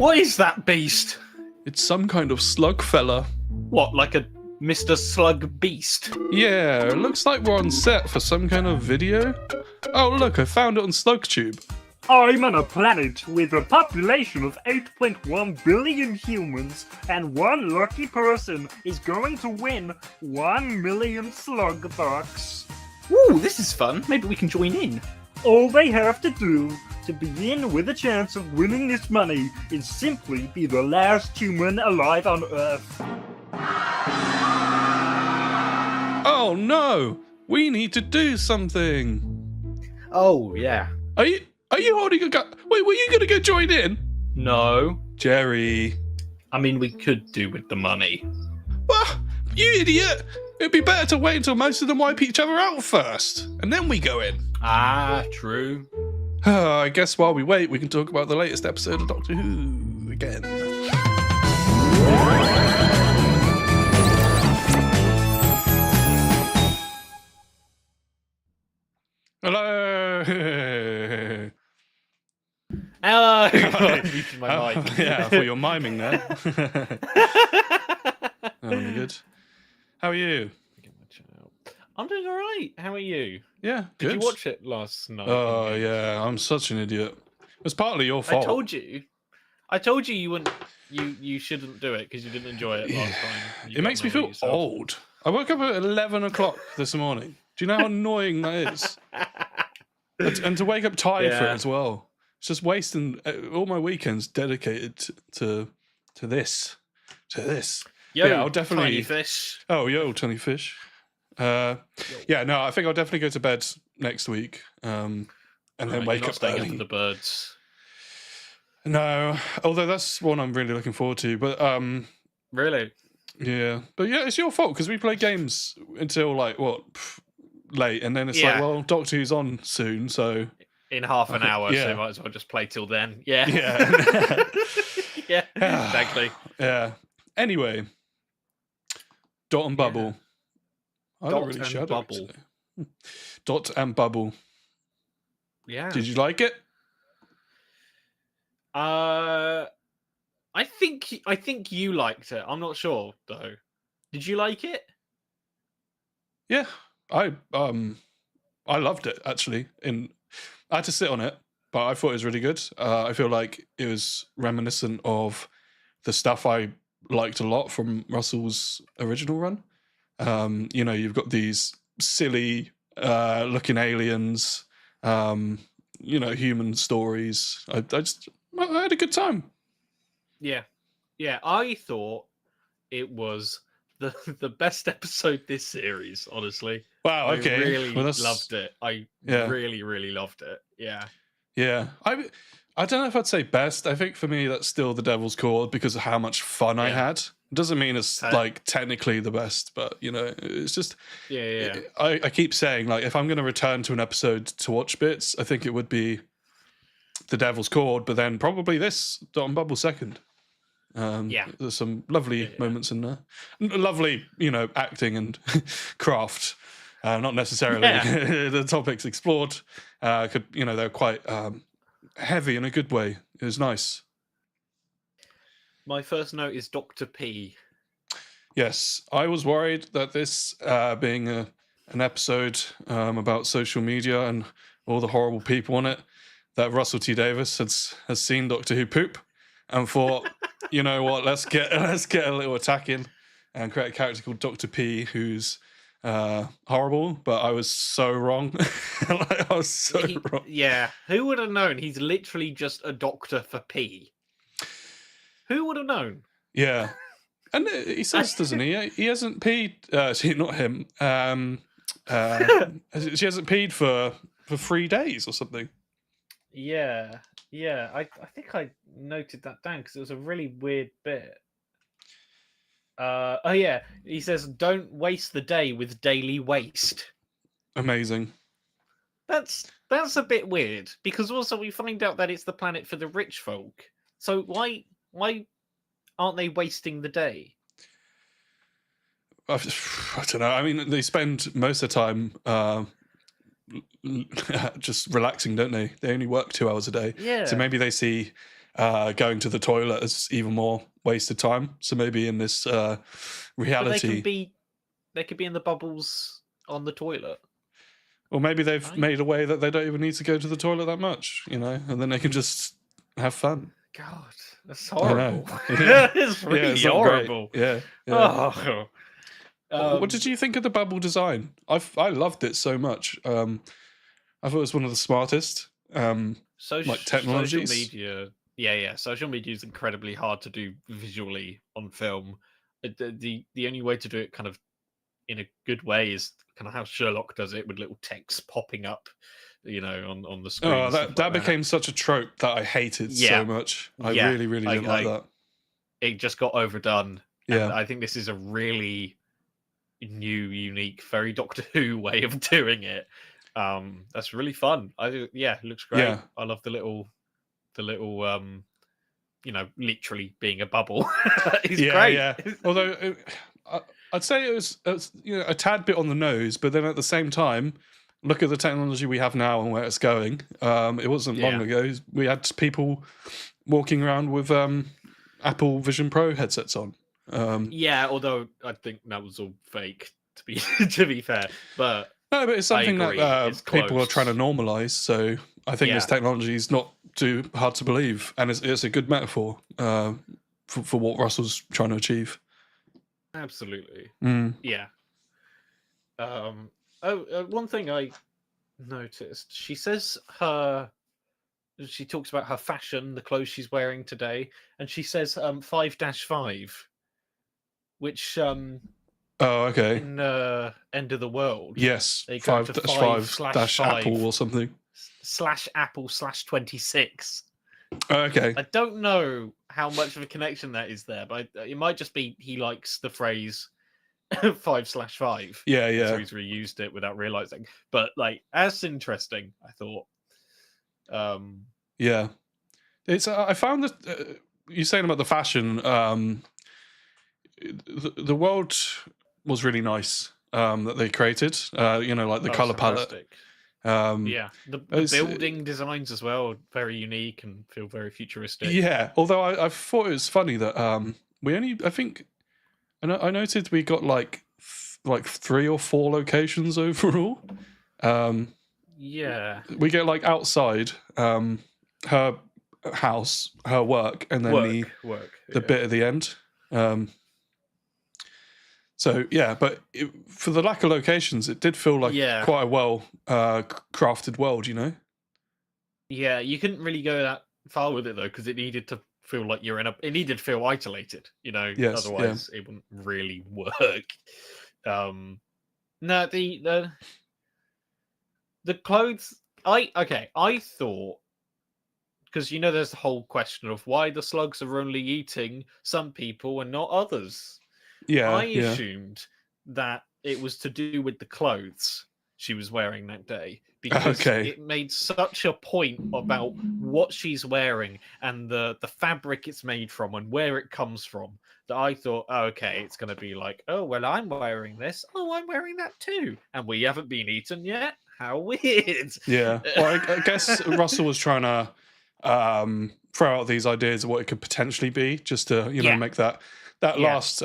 What is that beast? It's some kind of slug fella. What, like a Mr. Slug Beast? Yeah, it looks like we're on set for some kind of video. Oh look, I found it on SlugTube. I'm on a planet with a population of 8.1 billion humans, and one lucky person is going to win 1 million slug bucks. Ooh, this is fun. Maybe we can join in. All they have to do to begin with a chance of winning this money is simply be the last human alive on Earth. Oh no! We need to do something. Oh, yeah. Are you holding a gun? Wait, were you gonna go join in? No. Jerry. I mean, we could do with the money. What? You idiot! It'd be better to wait until most of them wipe each other out first, and then we go in. Ah, true. I guess while we wait, we can talk about the latest episode of Doctor Who again. Hello. Hello. Muted my mic. Yeah, I thought you were miming there. Oh, you're good. How are you? I'm doing all right. How are you? Yeah, good. Did you watch it last night? Oh yeah, I'm such an idiot. It's partly your fault. I told you you wouldn't. You shouldn't do it because you didn't enjoy it last time. It makes me feel old. I woke up at 11 o'clock this morning. Do you know how annoying that is? And to wake up tired for it as well. It's just wasting all my weekends dedicated to this. Yo, yeah, I'll definitely. Tiny fish. Oh, yo, tiny fish. Yeah, no, I think I'll definitely go to bed next week, and then wake up staying early. up for the birds. No, although that's one I'm really looking forward to. But Really? yeah, but yeah, it's your fault because we play games until like late, and then it's like, well, Doctor Who's on soon, so in half an hour, yeah. so might as well just play till then. Yeah, yeah, yeah, exactly. Yeah. Anyway, Dot and Bubble. I don't really shut up. Dot and Bubble. Yeah. Did you like it? I think you liked it. I'm not sure though. Did you like it? Yeah, I loved it actually. I had to sit on it, but I thought it was really good. I feel like it was reminiscent of the stuff I liked a lot from Russell's original run. You know, you've got these silly looking aliens, you know, human stories. I had a good time. Yeah. I thought it was the best episode this series. Honestly, wow. Okay, I really loved it. I really loved it. Yeah. Yeah. I don't know if I'd say best. I think for me that's still The Devil's Cord because of how much fun I had. It doesn't mean it's like technically the best, but you know, it's just I keep saying like if I'm going to return to an episode to watch bits, I think it would be The Devil's Cord, but then probably this Dot and Bubble second. There's some lovely moments in there, lovely, you know, acting and craft. Not necessarily the topics explored. They're quite heavy in a good way. It was nice. My first note is Dr. P. Yes, I was worried that this being an episode about social media and all the horrible people on it, that Russell T Davies has seen Doctor Who poop and thought, you know what, let's get a little attack in and create a character called Dr. P who's horrible, but I was so wrong. I was so wrong. Yeah, who would have known? He's literally just a doctor for P. Who would have known? Yeah, and he says, doesn't he? He hasn't peed. See, not him. She hasn't peed for 3 days or something. Yeah. I think I noted that down because it was a really weird bit. He says, "Don't waste the day with daily waste." Amazing. That's a bit weird because also we find out that it's the planet for the rich folk. So why aren't they wasting the day? I don't know. I mean, they spend most of the time just relaxing, don't they? They only work 2 hours a day. Yeah. So maybe they see going to the toilet is even more wasted time. So maybe in this reality, they could be in the bubbles on the toilet. Or maybe they've made a way that they don't even need to go to the toilet that much, and then they can just have fun. God, that's horrible. Yeah. It's really it's horrible. Yeah. Oh. What did you think of the bubble design? I loved it so much. I thought it was one of the smartest technologies. Social media, social media is incredibly hard to do visually on film. The only way to do it kind of in a good way is kind of how Sherlock does it, with little text popping up, on the screen. Oh, that became such a trope that I hated so much. I really didn't like that. It just got overdone. Yeah, and I think this is a really new, unique, very Doctor Who way of doing it. That's really fun. It looks great. Yeah. I love the little literally being a bubble. It's great. Yeah. Although I'd say it was a tad bit on the nose, but then at the same time, look at the technology we have now and where it's going. It wasn't long ago we had people walking around with Apple Vision Pro headsets on. Although I think that was all fake, to be fair. But no, but it's something that people are trying to normalize. So I think this technology is not too hard to believe, and it's a good metaphor for what Russell's trying to achieve. Absolutely. Yeah. One thing I noticed, she talks about her fashion, the clothes she's wearing today, and she says 5-5, which okay. in End of the World. Yes. They go to 5-Apple or something. /Apple/26. Okay. I don't know how much of a connection that is there, but it might just be he likes the phrase 5/5. Yeah. So he's reused it without realizing. But that's interesting, I thought. Yeah. It's I found that you're saying about the fashion. The world was really nice that they created. The color palette. The building designs as well, very unique and feel very futuristic. Yeah, although I thought it was funny that I noted we got like 3 or 4 locations overall. We get outside her house, her work, and then the bit at the end. So but for the lack of locations, it did feel like quite a well crafted world, Yeah, you couldn't really go that far with it though, because it needed to feel like it needed to feel isolated, Yes, otherwise it wouldn't really work. No, the clothes. I thought, because there's the whole question of why the slugs are only eating some people and not others. I assumed that it was to do with the clothes she was wearing that day, because it made such a point about what she's wearing and the fabric it's made from and where it comes from, that I thought, it's going to be like, oh, well, I'm wearing this. Oh, I'm wearing that too. And we haven't been eaten yet. How weird. Yeah. Well, I guess Russell was trying to throw out these ideas of what it could potentially be, just to, make that last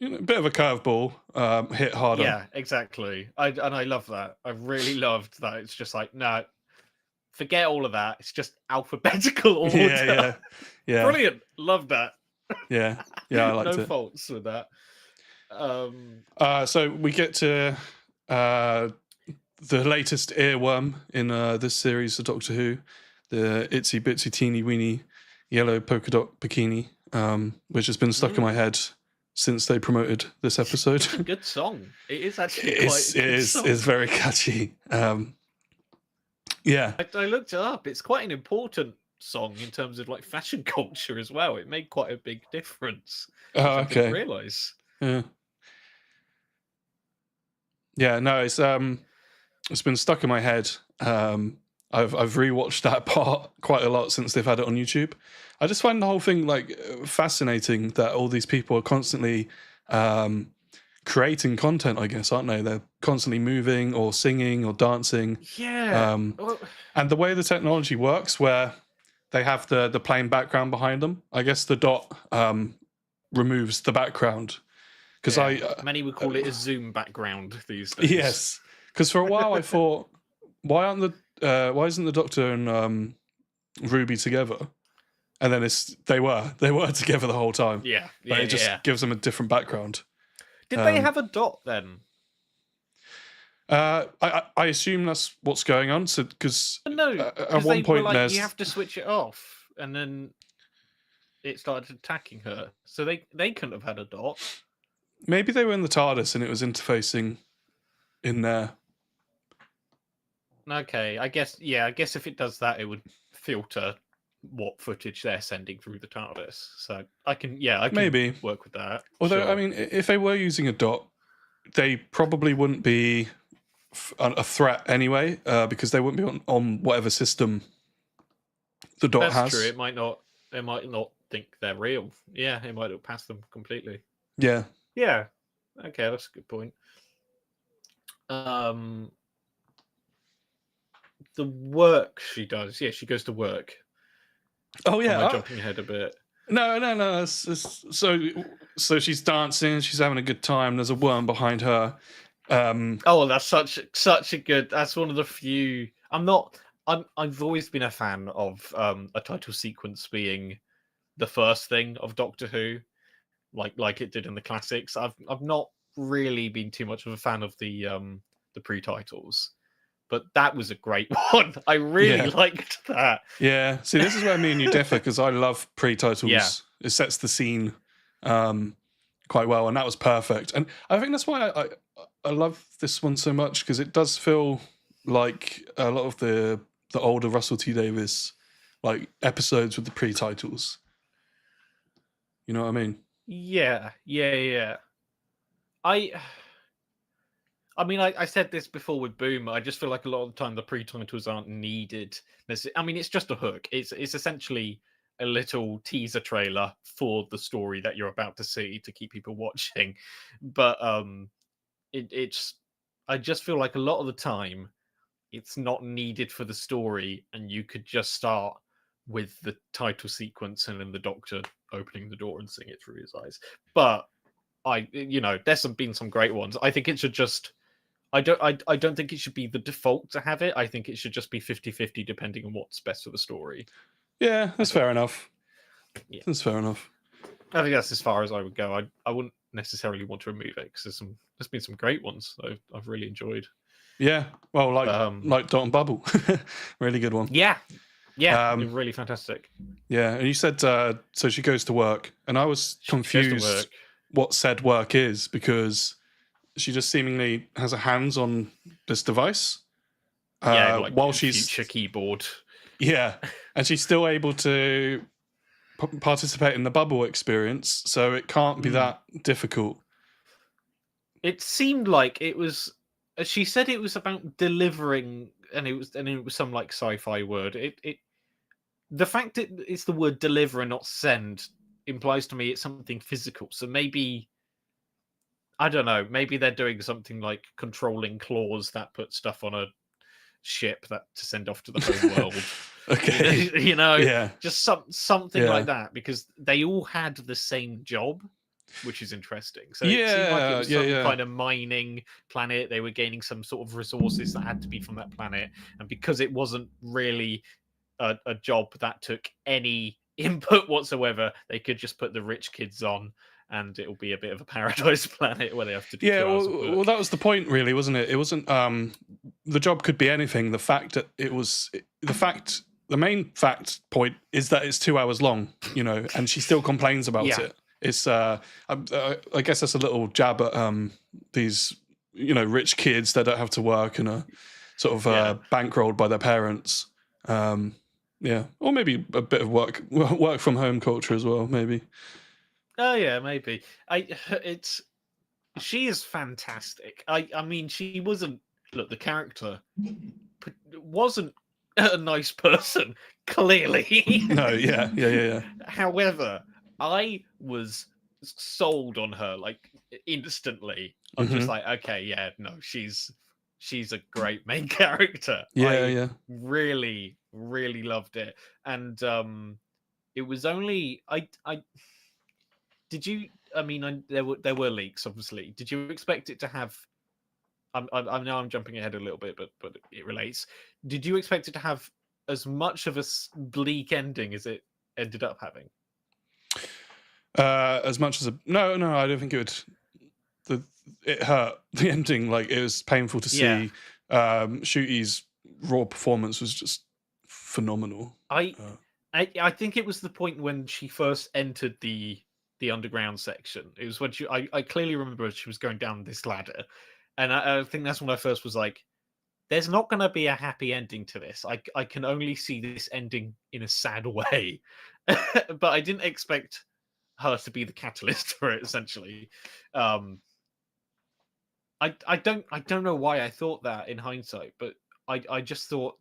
bit of a curveball hit harder. Yeah, exactly. I love that. I really loved that. It's just like, no, forget all of that. It's just alphabetical order. Yeah. Brilliant. Love that. Yeah, I liked it. No faults with that. So we get to the latest earworm in this series of Doctor Who, the itsy bitsy teeny weeny yellow polka dot bikini, which has been stuck in my head since they promoted this episode. It's a good song. It is actually It's very catchy. I looked it up. It's quite an important song in terms of fashion culture as well. It made quite a big difference. Oh, okay. I didn't realise. Yeah, no, it's been stuck in my head. I've rewatched that part quite a lot since they've had it on YouTube. I just find the whole thing fascinating that all these people are constantly creating content, I guess, aren't they? They're constantly moving or singing or dancing. Yeah. And the way the technology works, where they have the plain background behind them. I guess the dot removes the background. Because many would call it a Zoom background these days. Yes, because for a while I thought, why isn't the Doctor and Ruby together? And then they were together the whole time. Yeah, but it just gives them a different background. Did they have a dot then? I assume that's what's going on. So because at one point you have to switch it off, and then it started attacking her. So they couldn't have had a dot. Maybe they were in the TARDIS and it was interfacing in there. Okay, I guess if it does that, it would filter what footage they're sending through the TARDIS. So I can maybe work with that. Although, sure. I mean, if they were using a dot, they probably wouldn't be a threat anyway, because they wouldn't be on whatever system the dot has. That's true. It might not. They might not think they're real. Yeah, it might look past them completely. Yeah. Yeah. Okay, that's a good point. The work she does. Yeah, she goes to work. Oh yeah. Am I jumping ahead a bit? No. So she's dancing. She's having a good time. There's a worm behind her. That's such a good. That's one of the few. I've always been a fan of a title sequence being the first thing of Doctor Who, like it did in the classics. I've not really been too much of a fan of the pre-titles, but that was a great one. I really liked that. Yeah. See, this is where me and you differ, because I love pre-titles. Yeah. It sets the scene quite well, and that was perfect. And I think that's why I love this one so much, because it does feel like a lot of the older Russell T Davies like episodes with the pre-titles. You know what I mean? Yeah. I mean, I said this before with Boom. I just feel like a lot of the time the pre-titles aren't needed. I mean, it's just a hook. It's essentially a little teaser trailer for the story that you're about to see to keep people watching. But I just feel like a lot of the time it's not needed for the story, and you could just start with the title sequence and then the Doctor opening the door and seeing it through his eyes. But there's been some great ones. I think it should just. I don't think it should be the default to have it. I think it should just be 50-50 depending on what's best for the story. Yeah, that's fair enough. Yeah. That's fair enough. I think that's as far as I would go. I wouldn't necessarily want to remove it, because there's been some great ones I've really enjoyed. Yeah, well, like Dot and Bubble, really good one. Yeah, really fantastic. Yeah, and you said so she goes to work, and I was confused what said work is, because she just seemingly has her hands on this device. While she's future keyboard. Yeah, and she's still able to participate in the bubble experience, so it can't be that difficult. It seemed like it was. She said it was about delivering, and it was some like sci-fi word. The fact that it's the word deliver and not send implies to me it's something physical. So maybe, I don't know, maybe they're doing something like controlling claws that put stuff on a ship to send off to the home world. Okay. Just something like that, because they all had the same job, which is interesting. So it seemed like it was some kind of mining planet. They were gaining some sort of resources that had to be from that planet, and because it wasn't really a job that took any input whatsoever, they could just put the rich kids on, and it'll be a bit of a paradise planet where they have to do well, that was the point, really, wasn't it? It wasn't the job could be anything. The fact that the main fact point is that it's 2 hours long, and she still complains about it. It's I guess that's a little jab at these rich kids that don't have to work and are sort of bankrolled by their parents. Or maybe a bit of work from home culture as well, maybe. Oh yeah, maybe. She is fantastic. I mean, she wasn't. Look, the character wasn't a nice person, clearly. No, yeah. However, I was sold on her like instantly. I'm just like, okay, yeah, no, she's she's a great main character. I really, really loved it. And it was only I did you? I mean, there were leaks, obviously. Did you expect it to have? I know I'm jumping ahead a little bit, but it relates. Did you expect it to have as much of a bleak ending as it ended up having? As much as no, I don't think it would. It hurt the ending. Like, it was painful to see. Shooty's raw performance was just phenomenal. I think it was the point when she first entered the underground section. It was when I clearly remember she was going down this ladder, and I think that's when I first was like, there's not going to be a happy ending to this. I can only see this ending in a sad way. But I didn't expect her to be the catalyst for it, essentially. I don't know why I thought that in hindsight, but I just thought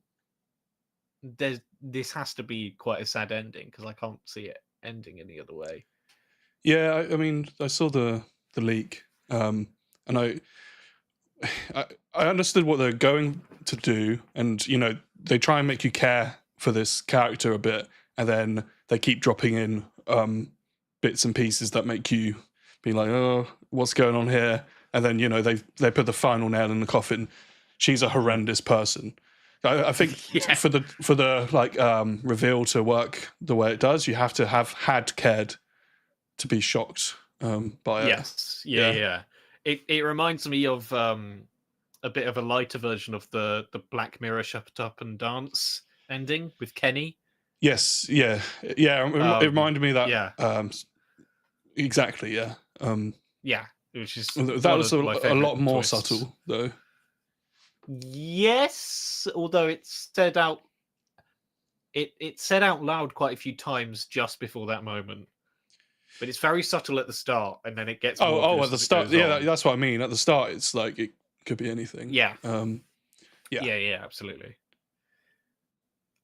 this has to be quite a sad ending, because I can't see it ending any other way. Yeah, I mean, I saw the leak, and I understood what they're going to do, and they try and make you care for this character a bit, and then they keep dropping in bits and pieces that make you be like, oh, what's going on here? And then they put the final nail in the coffin. She's a horrendous person. I think for the like reveal to work the way it does, you have to have had cared to be shocked by it. Yes, yeah. It reminds me of a bit of a lighter version of the Black Mirror Shut Up and Dance ending with Kenny. Yes, yeah. It reminded me of that. Yeah, exactly. Yeah, yeah. Which is that was a lot more subtle, though. Yes, although it said out loud quite a few times just before that moment. But it's very subtle at the start, and then it gets more at the start. Yeah, that's what I mean. At the start, it's like it could be anything. Yeah. Yeah, absolutely.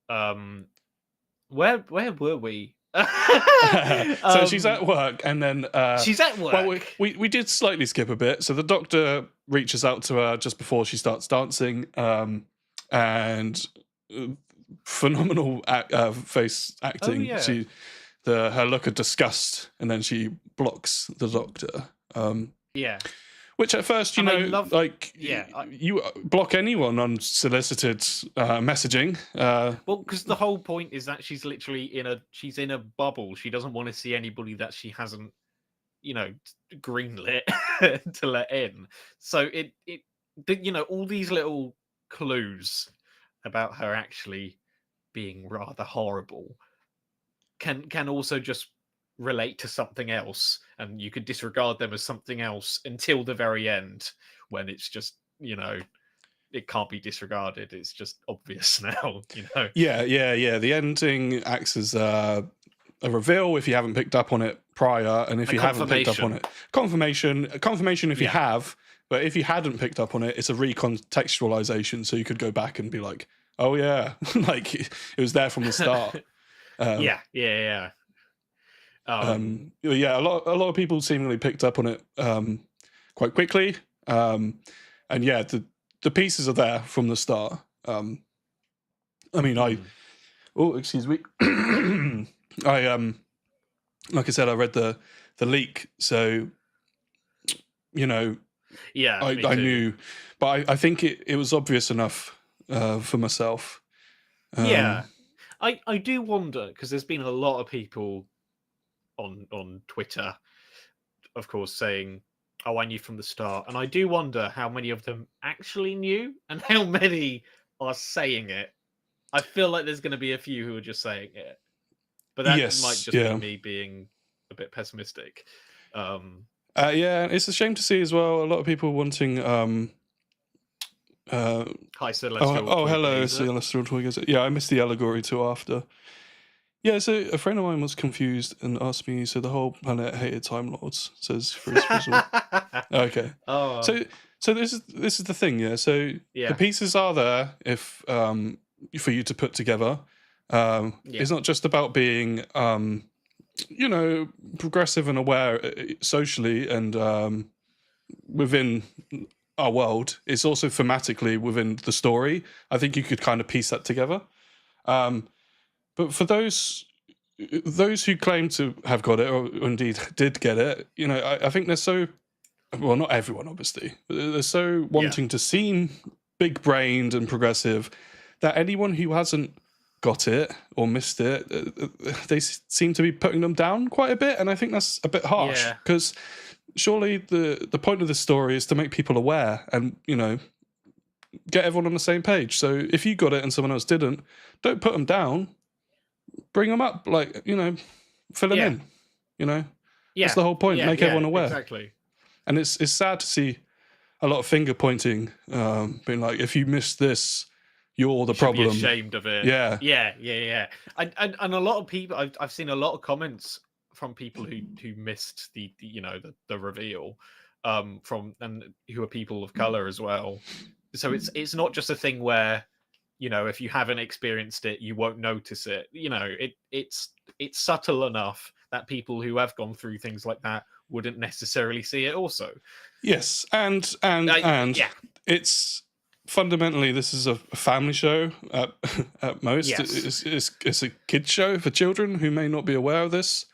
Where were we? So she's at work, and then she's at work. Well, we did slightly skip a bit. So the doctor reaches out to her just before she starts dancing, and phenomenal face acting. Oh, yeah. Her look of disgust, and then she blocks the doctor. Which at first, you block anyone unsolicited messaging. Well, because the whole point is that she's literally in a bubble. She doesn't want to see anybody that she hasn't, greenlit to let in. So all these little clues about her actually being rather horrible can also just relate to something else, and you could disregard them as something else until the very end, when it's just it can't be disregarded. It's just obvious now. Yeah. The ending acts as a reveal if you haven't picked up on it prior, and if you haven't picked up on it, confirmation if you have. But if you hadn't picked up on it, it's a recontextualization, so you could go back and be like, oh yeah, like it was there from the start. Yeah. A lot of people seemingly picked up on it quite quickly, and the pieces are there from the start. Excuse me. I like I said, I read the leak, so I knew, but I think it was obvious enough for myself. I do wonder, because there's been a lot of people on Twitter, of course, saying, oh, I knew from the start. And I do wonder how many of them actually knew and how many are saying it. I feel like there's going to be a few who are just saying it. But that might just be me being a bit pessimistic. It's a shame to see as well a lot of people wanting... Hi, Celestial. Oh, hello, Celestial Twig. Yeah, I missed the allegory to after. Yeah, so a friend of mine was confused and asked me, so the whole planet hated Time Lords, says Frizz Frizzle. Okay. Oh. So this is the thing, yeah. So the pieces are there if for you to put together. It's not just about being progressive and aware socially and within our world. It's also thematically within the story. I think you could kind of piece that together. But for those who claim to have got it, or indeed did get it, you know, I think they're so, well, not everyone, obviously, but they're so wanting to seem big-brained and progressive that anyone who hasn't got it or missed it, they seem to be putting them down quite a bit, and I think that's a bit harsh, because surely the point of this story is to make people aware and, you know, get everyone on the same page. So if you got it and someone else didn't, don't put them down. Bring them up, like, you know, fill them in, you know. That's the whole point, make everyone aware. Exactly. And it's sad to see a lot of finger pointing, being like, if you missed this, you're the problem. Be ashamed of it. Yeah. And a lot of people, I've seen a lot of comments from people who missed the you know, the reveal, from, and who are people of color as well. So it's not just a thing where, you know, if you haven't experienced it, you won't notice it. You know, it's subtle enough that people who have gone through things like that wouldn't necessarily see it also. Yes, and it's fundamentally, this is a family show at most. Yes. It's a kid show for children who may not be aware of this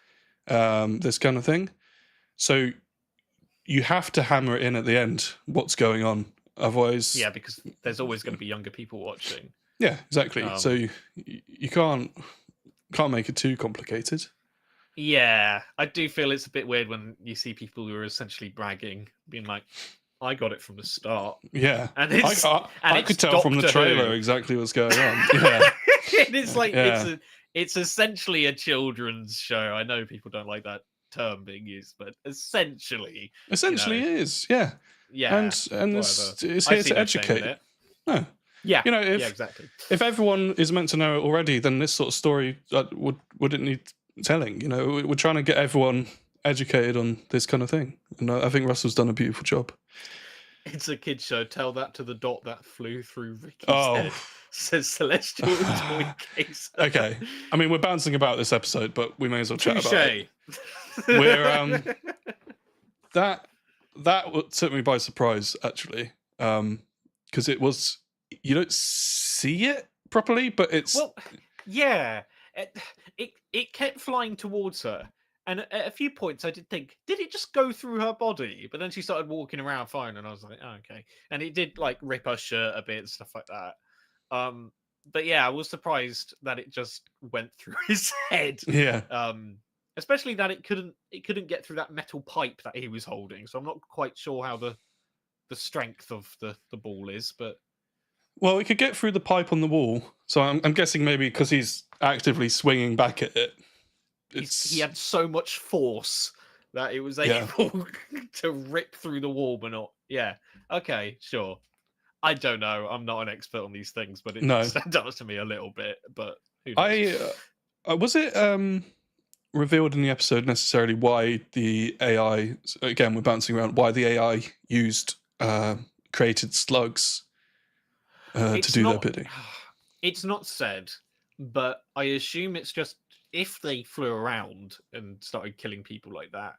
kind of thing. So you have to hammer it in at the end, what's going on. Otherwise, because there's always going to be younger people watching. Yeah, exactly. So you can't make it too complicated. Yeah, I do feel it's a bit weird when you see people who are essentially bragging, being like, "I got it from the start." Yeah, and I could tell from the trailer exactly what's going on. Yeah, it's like it's essentially a children's show. I know people don't like that term being used, but essentially you know, is. Yeah. Yeah, and it's here to educate. No. Yeah, you know, exactly. If everyone is meant to know it already, then this sort of story wouldn't need telling. You know, we're trying to get everyone educated on this kind of thing, and I think Russell's done a beautiful job. It's a kid's show. Tell that to the dot that flew through Ricky's head, says Celestial Toy Case. Okay, I mean, we're bouncing about this episode, but we may as well chat about it. We're that took me by surprise, actually, because it was, you don't see it properly, but it's it kept flying towards her, and at a few points I did think, did it just go through her body? But then she started walking around fine, and I was like, oh, okay, and it did like rip her shirt a bit and stuff like that. But yeah, I was surprised that it just went through his head. Yeah. Especially that it couldn't get through that metal pipe that he was holding. So I'm not quite sure how the strength of the ball is, but well, it could get through the pipe on the wall. So I'm guessing maybe because he's actively swinging back at it. He had so much force that it was able to rip through the wall, but not. Yeah. Okay. Sure. I don't know. I'm not an expert on these things, but it stands out to me a little bit. But who knows? Was it revealed in the episode necessarily why the AI, again we're bouncing around, why the AI created slugs to do their bidding? It's not said, but I assume it's just if they flew around and started killing people like that.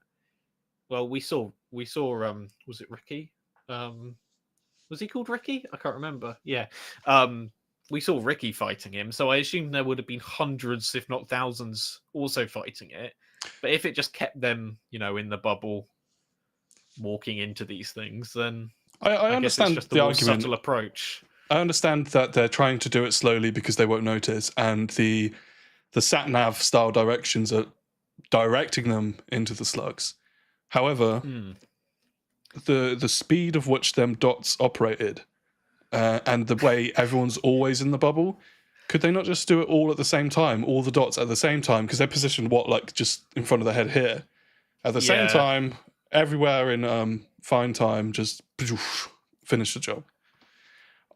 Well, we saw was it Ricky? Was he called Ricky? I can't remember. Yeah. We saw Ricky fighting him, so I assume there would have been hundreds, if not thousands, also fighting it. But if it just kept them, you know, in the bubble, walking into these things, then I understand guess it's just the argument. Subtle approach. I understand that they're trying to do it slowly because they won't notice, and the sat nav style directions are directing them into the slugs. However, the speed of which them dots operated. And the way everyone's always in the bubble, could they not just do it all at the same time, all the dots at the same time? Because they're positioned like just in front of the head here, at the same time, everywhere in fine time, just finish the job.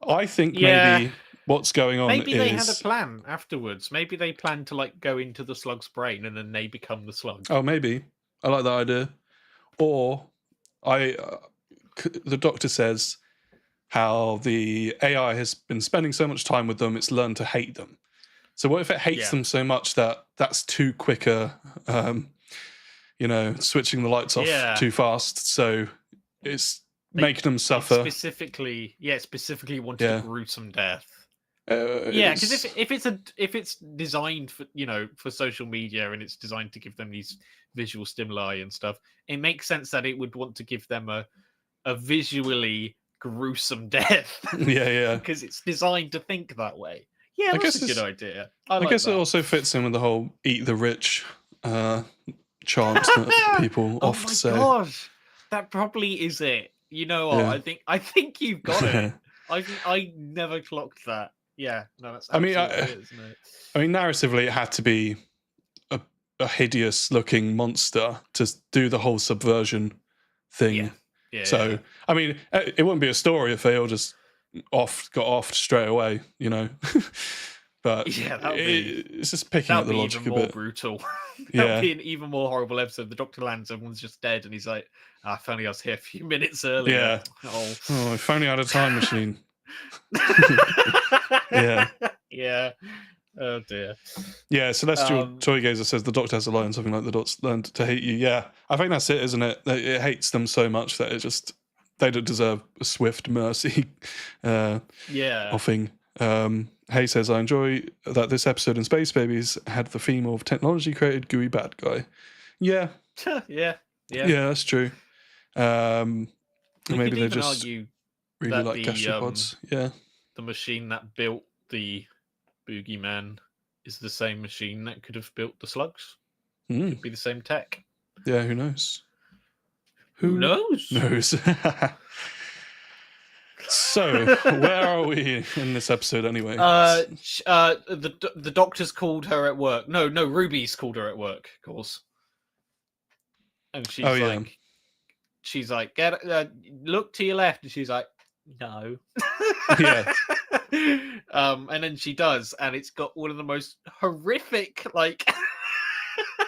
I think maybe what's going on maybe they had a plan afterwards. Maybe they planned to like go into the slug's brain and then they become the slug. Oh, maybe. I like that idea. Or the doctor says how the AI has been spending so much time with them, it's learned to hate them. So what if it hates them so much that that's too quicker, switching the lights off too fast, so it's make them suffer. Specifically wanted a gruesome death. Because if it's designed for for social media and it's designed to give them these visual stimuli and stuff, it makes sense that it would want to give them a visually gruesome death. Because it's designed to think that way. Yeah, that's a good idea. I guess it also fits in with the whole "eat the rich" chant that people often say. Oh my god, that probably is it. You know what? Yeah. I think you've got it. I never clocked that. Yeah, no, that's absolutely it, isn't it? I mean, narratively, it had to be a hideous-looking monster to do the whole subversion thing. Yeah, so, I mean, it wouldn't be a story if they all just got off straight away, But it's just picking up the logic a bit. That would be even more brutal. That would be an even more horrible episode. The Doctor lands, everyone's just dead, and he's like, if only I was here a few minutes earlier. Yeah. Oh, if only I had a time machine. Yeah. Oh dear. Yeah, Celestial Toygazer says the Doctor has a line, something like the Doc's learned to hate you. Yeah, I think that's it, isn't it? It hates them so much that they don't deserve a swift mercy. Offing. Hay says, I enjoy that this episode in Space Babies had the theme of technology created gooey bad guy. Yeah. Yeah, that's true. Maybe they just argue really like gastropods. The machine that built the Boogeyman is the same machine that could have built the slugs. Could be the same tech. Yeah, who knows? Who knows? So, where are we in this episode anyway? The Doctor's called her at work. No, Ruby's called her at work, of course. And she's like, get look to your left, and she's like, no. Yeah. And then she does, and it's got one of the most horrific,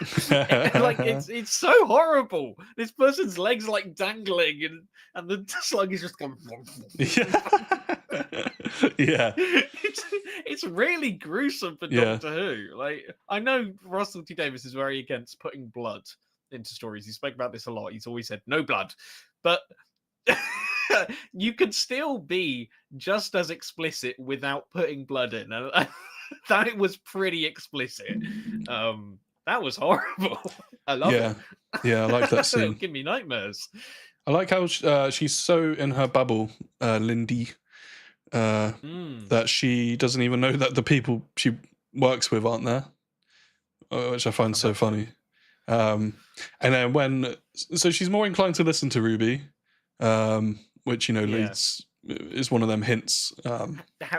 it's so horrible. This person's legs are dangling, and the slug is just going. Yeah. It's really gruesome for Doctor Who. I know Russell T Davies is very against putting blood into stories. He spoke about this a lot. He's always said no blood, but you could still be just as explicit without putting blood in. That was pretty explicit. That was horrible. I love it. Yeah, I like that scene. It'll give me nightmares. I like how she's so in her bubble, Lindy, that she doesn't even know that the people she works with aren't there, which I find so funny. And then so she's more inclined to listen to Ruby, which leads is one of them hints.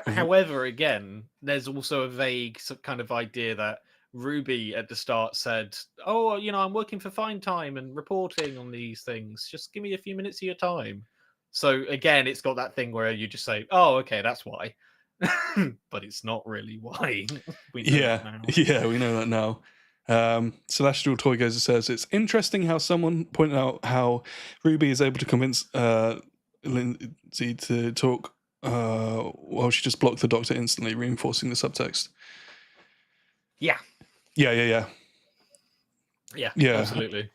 However, again, there's also a vague kind of idea that Ruby at the start said, "Oh, I'm working for Fine Time and reporting on these things. Just give me a few minutes of your time." So again, it's got that thing where you just say, "Oh, okay, that's why," but it's not really why. We know that now. Celestial Toygazer says it's interesting how someone pointed out how Ruby is able to convince Lindsay to talk while she just blocked the Doctor instantly, reinforcing the subtext. Yeah, absolutely.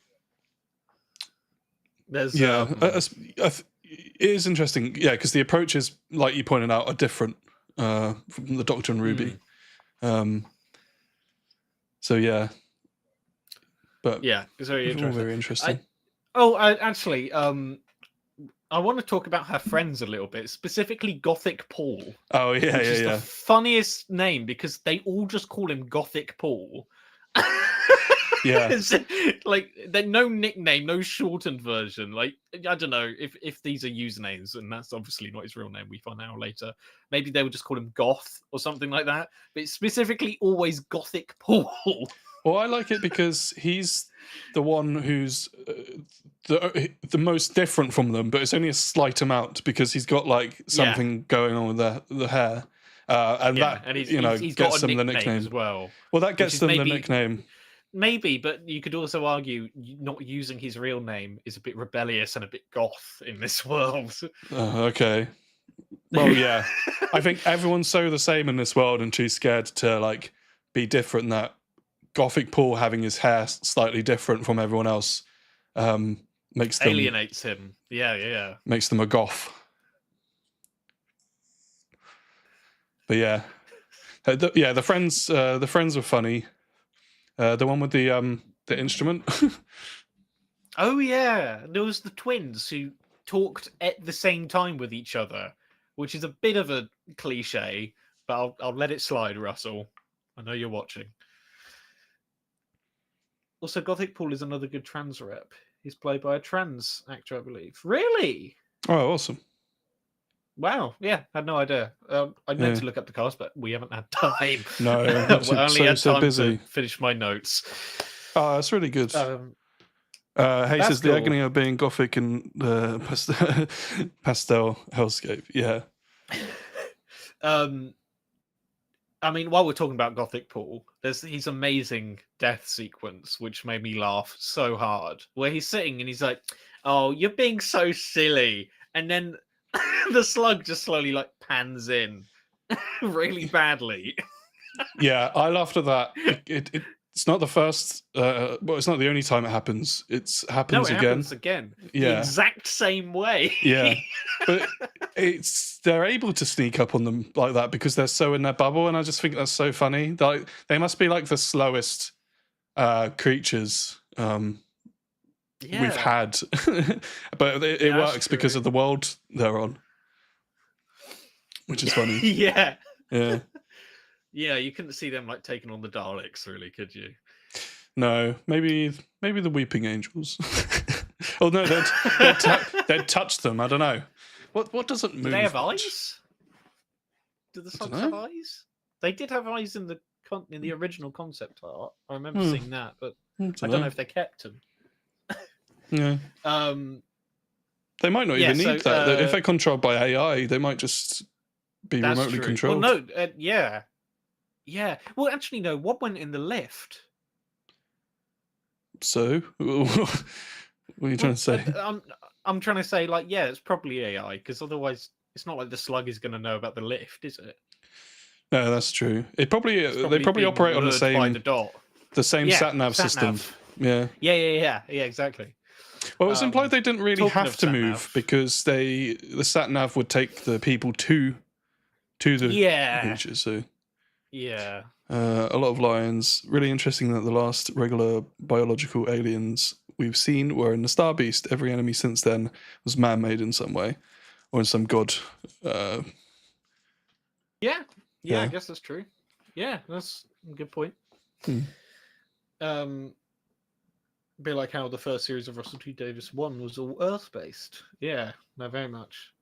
There's it is interesting, because the approaches, like you pointed out, are different from the Doctor and Ruby. So but it's very interesting. Very interesting. Actually, I want to talk about her friends a little bit, specifically Gothic Paul. Oh yeah, which is the funniest name because they all just call him Gothic Paul. Yeah, there's no nickname, no shortened version. I don't know if these are usernames, and that's obviously not his real name. We find out later. Maybe they would just call him Goth or something like that. But it's specifically always Gothic Paul. Well, I like it because he's the one who's the most different from them, but it's only a slight amount because he's got something going on with the hair, and he's gets them the nickname as well. Well, that gets them the nickname. Maybe, but you could also argue not using his real name is a bit rebellious and a bit goth in this world. Okay. Well, yeah. I think everyone's so the same in this world, and she's scared to be different. That Gothic Paul having his hair slightly different from everyone else alienates him. Yeah. Makes them a goth. But yeah, the friends were funny. The one with the instrument. Oh yeah, there was the twins who talked at the same time with each other, which is a bit of a cliche, but I'll let it slide, Russell. I know you're watching. Also, Gothic Paul is another good trans rep. He's played by a trans actor, I believe. Really? Oh, awesome. Wow, yeah, had no idea. I meant to look up the cast, but we haven't had time. No, we only had time busy. to finish my notes. Oh, that's really good. Hey says the agony of being Gothic and pastel hellscape. Yeah. I mean, while we're talking about Gothic Paul, there's his amazing death sequence, which made me laugh so hard, where he's sitting and he's like, "Oh, you're being so silly," and then the slug just slowly like pans in really badly. Yeah, I laughed at that. It's not the first. Well, it's not the only time it happens. It happens again. Yeah, the exact same way. Yeah, but they're able to sneak up on them like that because they're so in their bubble, and I just think that's so funny. They must be like the slowest creatures we've had, but it works because of the world they're on, which is funny. Yeah. Yeah, you couldn't see them like taking on the Daleks, really, could you? No, maybe the Weeping Angels. Oh no, they'd touch them. I don't know. What doesn't move? Do they have eyes? Do the slugs have eyes? They did have eyes in the original concept art. I remember seeing that, but I don't know if they kept them. Yeah. They might not even need that. If they're controlled by AI, they might just be remotely controlled. Well, no, yeah. Well, actually, no. What went in the lift? So, what are you trying to say? I'm trying to say, like, yeah, it's probably AI, because otherwise, it's not like the slug is going to know about the lift, is it? No, that's true. They probably operate on the same sat nav system. Yeah, exactly. Well, it was implied they didn't really have to move because the sat nav would take the people to the creatures. So yeah, a lot of lions. Really interesting that the last regular biological aliens we've seen were in the Star Beast. Every enemy since then was man-made in some way or in some god. Yeah, I guess that's true. Yeah, that's a good point. Be like how the first series of Russell T Davies 1 was all Earth-based. Yeah, no, very much.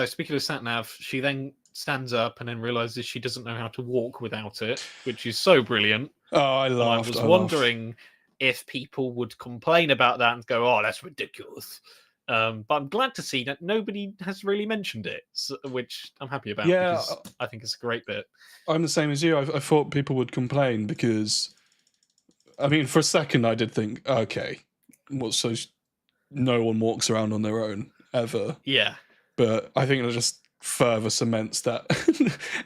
Speaking of sat-nav, she then stands up and then realizes she doesn't know how to walk without it, which is so brilliant. Oh, I laughed. I was wondering if people would complain about that and go, "Oh, that's ridiculous." But I'm glad to see that nobody has really mentioned it, which I'm happy about. Yeah, because I think it's a great bit. I'm the same as you. I thought people would complain because, I mean, for a second I did think, okay, so no one walks around on their own ever. Yeah. But I think it just further cements that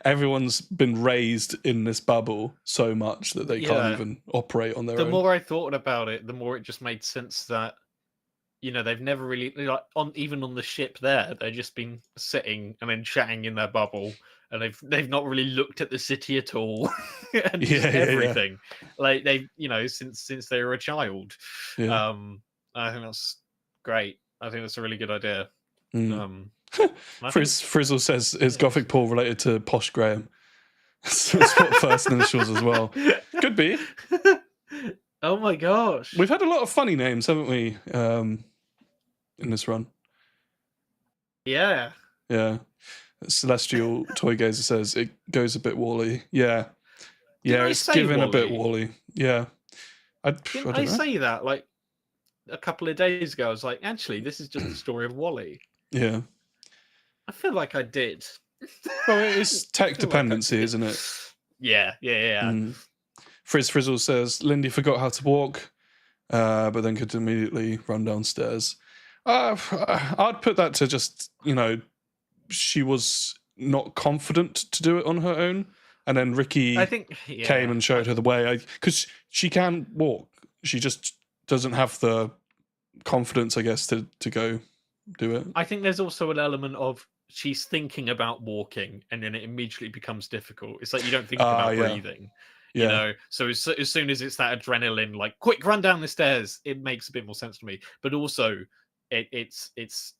everyone's been raised in this bubble so much that they can't even operate on their own. The more I thought about it, the more it just made sense that, they've never really, even on the ship there, they've just been sitting and then chatting in their bubble, and they've not really looked at the city at all and everything. Like they've, since they were a child. Yeah. I think that's great. I think that's a really good idea. Frizzle says, is Gothic Paul related to Posh Graham? Spot first initials as well. Could be. Oh my gosh. We've had a lot of funny names, haven't we, in this run? Yeah. Yeah. Celestial Toy Gazer says, it goes a bit Wall-E. Yeah. Yeah, it's given a bit Wall-E. Yeah. Didn't I say that, like, a couple of days ago? I was like, actually, this is just the story of Wall-E. Yeah. I feel like I did. Well, it is tech dependency, isn't it? Yeah. Frizzle says, Lindy forgot how to walk, but then could immediately run downstairs. I'd put that to just, she was not confident to do it on her own. And then Ricky came and showed her the way. Because she can walk. She just doesn't have the confidence, I guess, to go do it. I think there's also an element of she's thinking about walking, and then it immediately becomes difficult. It's like you don't think about breathing. You know, so as soon as it's that adrenaline, like quick, run down the stairs, it makes a bit more sense to me. But also, it's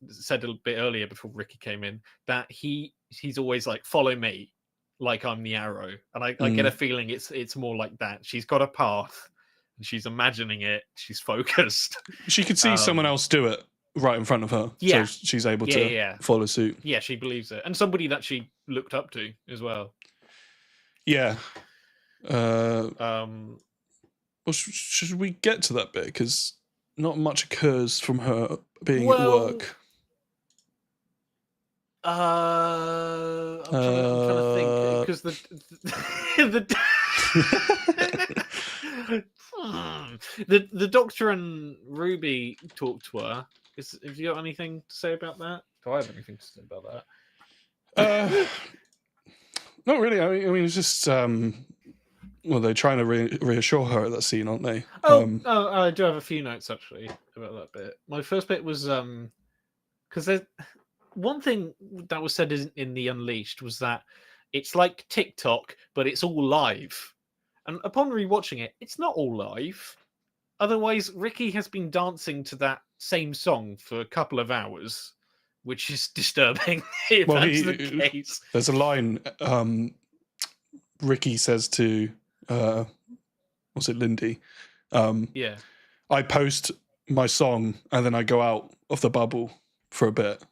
said a bit earlier before Ricky came in that he's always like, follow me, like I'm the arrow, and I get a feeling it's more like that. She's got a path, and she's imagining it. She's focused. She could see someone else do it right in front of her, so she's able to follow suit. Yeah, she believes it, and somebody that she looked up to as well. Yeah. Well, should we get to that bit? Because not much occurs from her being at work. I'm trying to think because the Doctor and Ruby talk to her. Have you got anything to say about that? Do I have anything to say about that? Not really. I mean, it's just well, they're trying to reassure her at that scene, aren't they? I do have a few notes actually about that bit. My first bit was because there's one thing that was said in the Unleashed was that it's like TikTok, but it's all live. And upon rewatching it, it's not all live. Otherwise, Ricky has been dancing to that same song for a couple of hours, which is disturbing. If that's the case. There's a line Ricky says to was it Lindy? I post my song and then I go out of the bubble for a bit,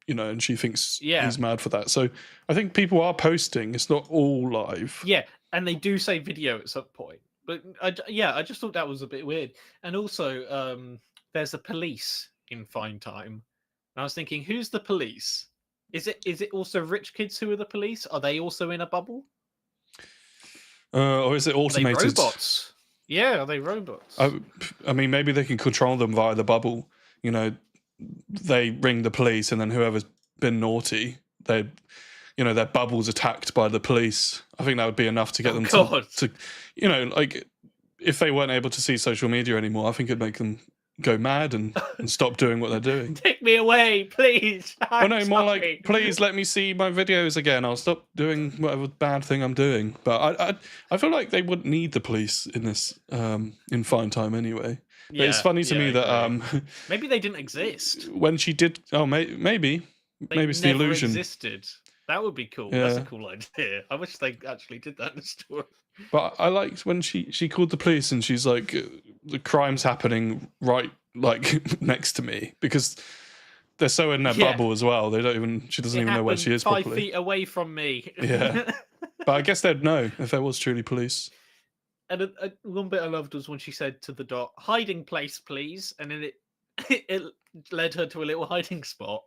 you know, and she thinks he's mad for that. So I think people are posting. It's not all live. Yeah, and they do say video at some point. But I just thought that was a bit weird. And also, there's a police in Fine Time. And I was thinking, who's the police? Is it also rich kids who are the police? Are they also in a bubble? Or is it automated? Are they robots? Yeah, are they robots? I mean, maybe they can control them via the bubble. You know, they ring the police, and then whoever's been naughty, their bubble's attacked by the police. I think that would be enough to get them to, you know, like if they weren't able to see social media anymore, I think it'd make them go mad and stop doing what they're doing. Take me away, please. More like, please let me see my videos again. I'll stop doing whatever bad thing I'm doing. But I feel like they wouldn't need the police in this in Fine Time anyway. But it's funny to me that maybe they didn't exist when she did. Oh, maybe it's the illusion. Existed. That would be cool. Yeah. That's a cool idea. I wish they actually did that in the story. But I liked when she called the police and she's like, the crime's happening right like next to me, because they're so in their bubble as well. She doesn't even know where she is 5 properly. feet away from me. Yeah. But I guess they'd know if there was truly police. And one bit I loved was when she said to the Dot, hiding place, please. And then it led her to a little hiding spot.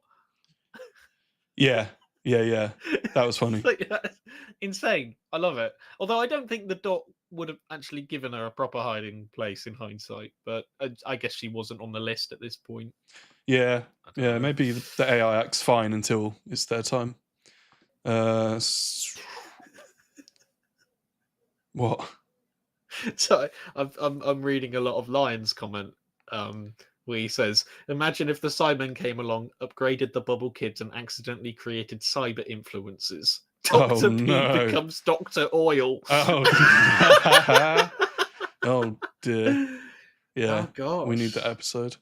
Yeah. That was funny. That's insane. I love it. Although I don't think the Dot would have actually given her a proper hiding place in hindsight, but I guess she wasn't on the list at this point. Yeah. Maybe the AI acts fine until it's their time. What? So I'm reading a lot of Lion's comment. Where he says, imagine if the Cybermen came along, upgraded the Bubble Kids, and accidentally created cyber influences. Dr. P becomes Dr. Oil. Oh dear. Yeah. Oh, gosh. We need that episode.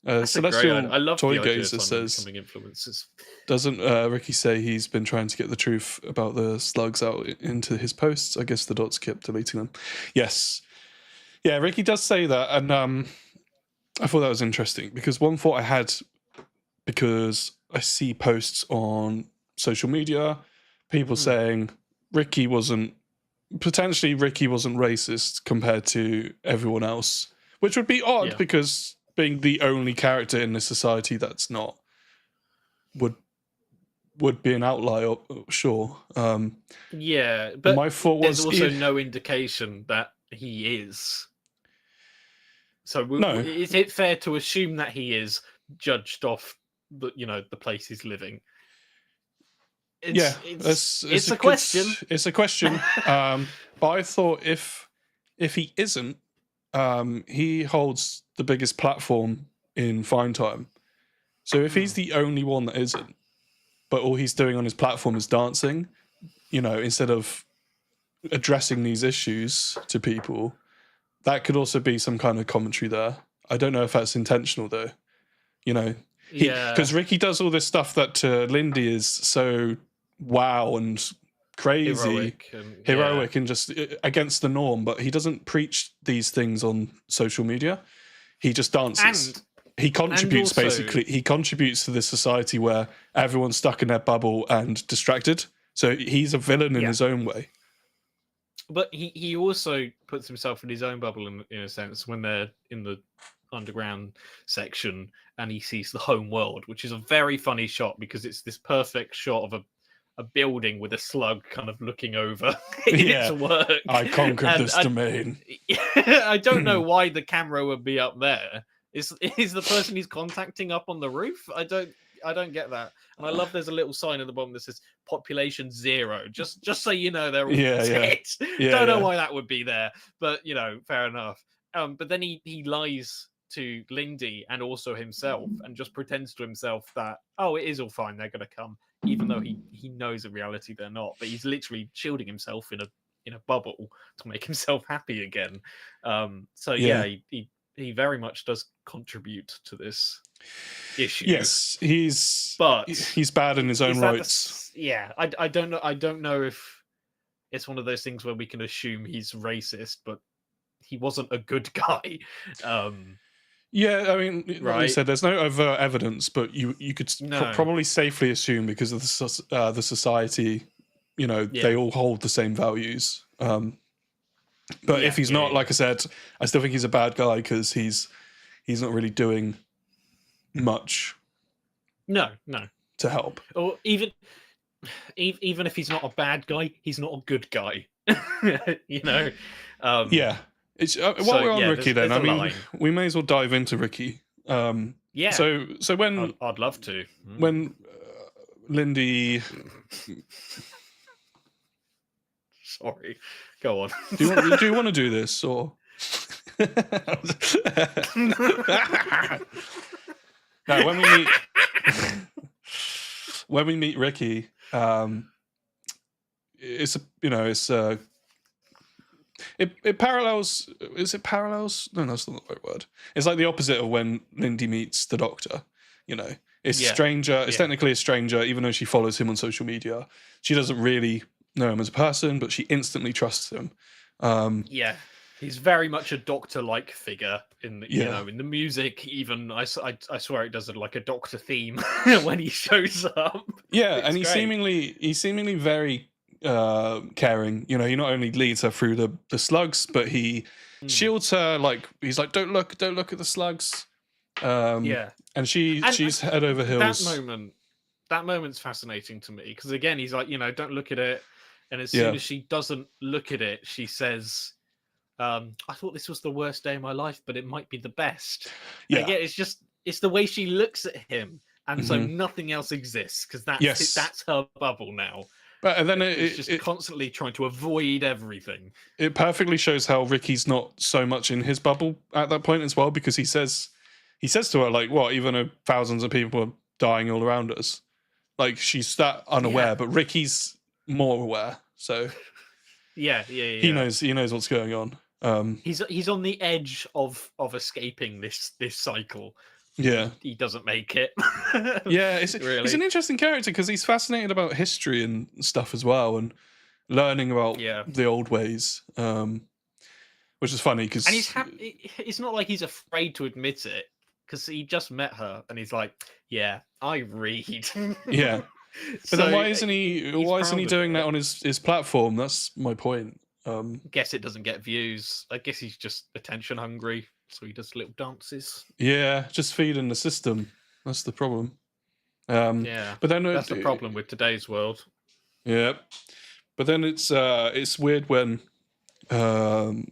Celestial I love Toy Gazer says, influences. Doesn't Ricky say he's been trying to get the truth about the slugs out into his posts? I guess the Dots kept deleting them. Yes. Yeah, Ricky does say that, and I thought that was interesting, because one thought I had, because I see posts on social media, people saying Ricky wasn't racist compared to everyone else, which would be odd because being the only character in this society that's not would be an outlier, sure. But my thought was there's also no indication that he is. So is it fair to assume that he is judged off the place he's living? It's a question. It's a question. But I thought if he isn't, he holds the biggest platform in Fine Time. So if he's the only one that isn't, but all he's doing on his platform is dancing, you know, instead of addressing these issues to people, that could also be some kind of commentary there. I don't know if that's intentional though, you know. Because Ricky does all this stuff that to Lindy is so wow and crazy, heroic and just against the norm, but he doesn't preach these things on social media. He just dances. And he contributes, basically. He contributes to this society where everyone's stuck in their bubble and distracted. So he's a villain in his own way. But he also puts himself in his own bubble in a sense when they're in the underground section and he sees the home world, which is a very funny shot because it's this perfect shot of a building with a slug kind of looking over its work. I conquered this domain. I don't know why the camera would be up there. Is the person he's contacting up on the roof? I don't get that. And I love there's a little sign at the bottom that says population 0. Just so you know they're all dead. Don't know why that would be there, but you know, fair enough. But then he lies to Lindy and also himself and just pretends to himself that, oh, it is all fine, they're gonna come, even though he knows in reality they're not. But he's literally shielding himself in a bubble to make himself happy again. He very much does contribute to this issue. Yes, he's bad in his own rights. I don't know if it's one of those things where we can assume he's racist, but he wasn't a good guy. Yeah, I mean, like you said, there's no overt evidence, but you could probably safely assume because of the society, you know, they all hold the same values. But if he's not, like I said, I still think he's a bad guy because he's not really doing much. No, to help. Or even if he's not a bad guy, he's not a good guy. You know. While we're on Ricky, then I mean, we may as well dive into Ricky. So when I'd love to. When Lindy. Sorry, go on. Do you want to do this or? No, when we meet Ricky, it parallels. Is it parallels? No, that's not the right word. It's like the opposite of when Lindy meets the Doctor. You know, it's a stranger. It's technically a stranger, even though she follows him on social media. She doesn't really know him as a person, but she instantly trusts him. He's very much a Doctor-like figure in the, you know, in the music. Even I swear it does it like a Doctor theme when he shows up. Yeah, and he's seemingly very caring. You know, he not only leads her through the slugs, but he shields her. Like he's like, don't look at the slugs. And she's head over heels. That moment's fascinating to me because again, he's like, you know, don't look at it. And as soon as she doesn't look at it, she says, I thought this was the worst day of my life, but it might be the best. Yeah. And again, it's the way she looks at him. And so nothing else exists because that's her bubble now. But and then it's just constantly trying to avoid everything. It perfectly shows how Ricky's not so much in his bubble at that point as well, because he says to her, like, what, even though thousands of people are dying all around us, like she's that unaware, but Ricky's more aware. So he knows what's going on. He's on the edge of escaping this cycle. Yeah, he doesn't make it. He's an interesting character because he's fascinated about history and stuff as well, and learning about the old ways, which is funny because it's not like he's afraid to admit it because he just met her and he's like, I read. But then why isn't he doing that on his platform? That's my point. I guess it doesn't get views. I guess he's just attention hungry, so he does little dances. Yeah, just feeding the system. That's the problem. But then that's the problem with today's world. Yeah, but then it's weird when the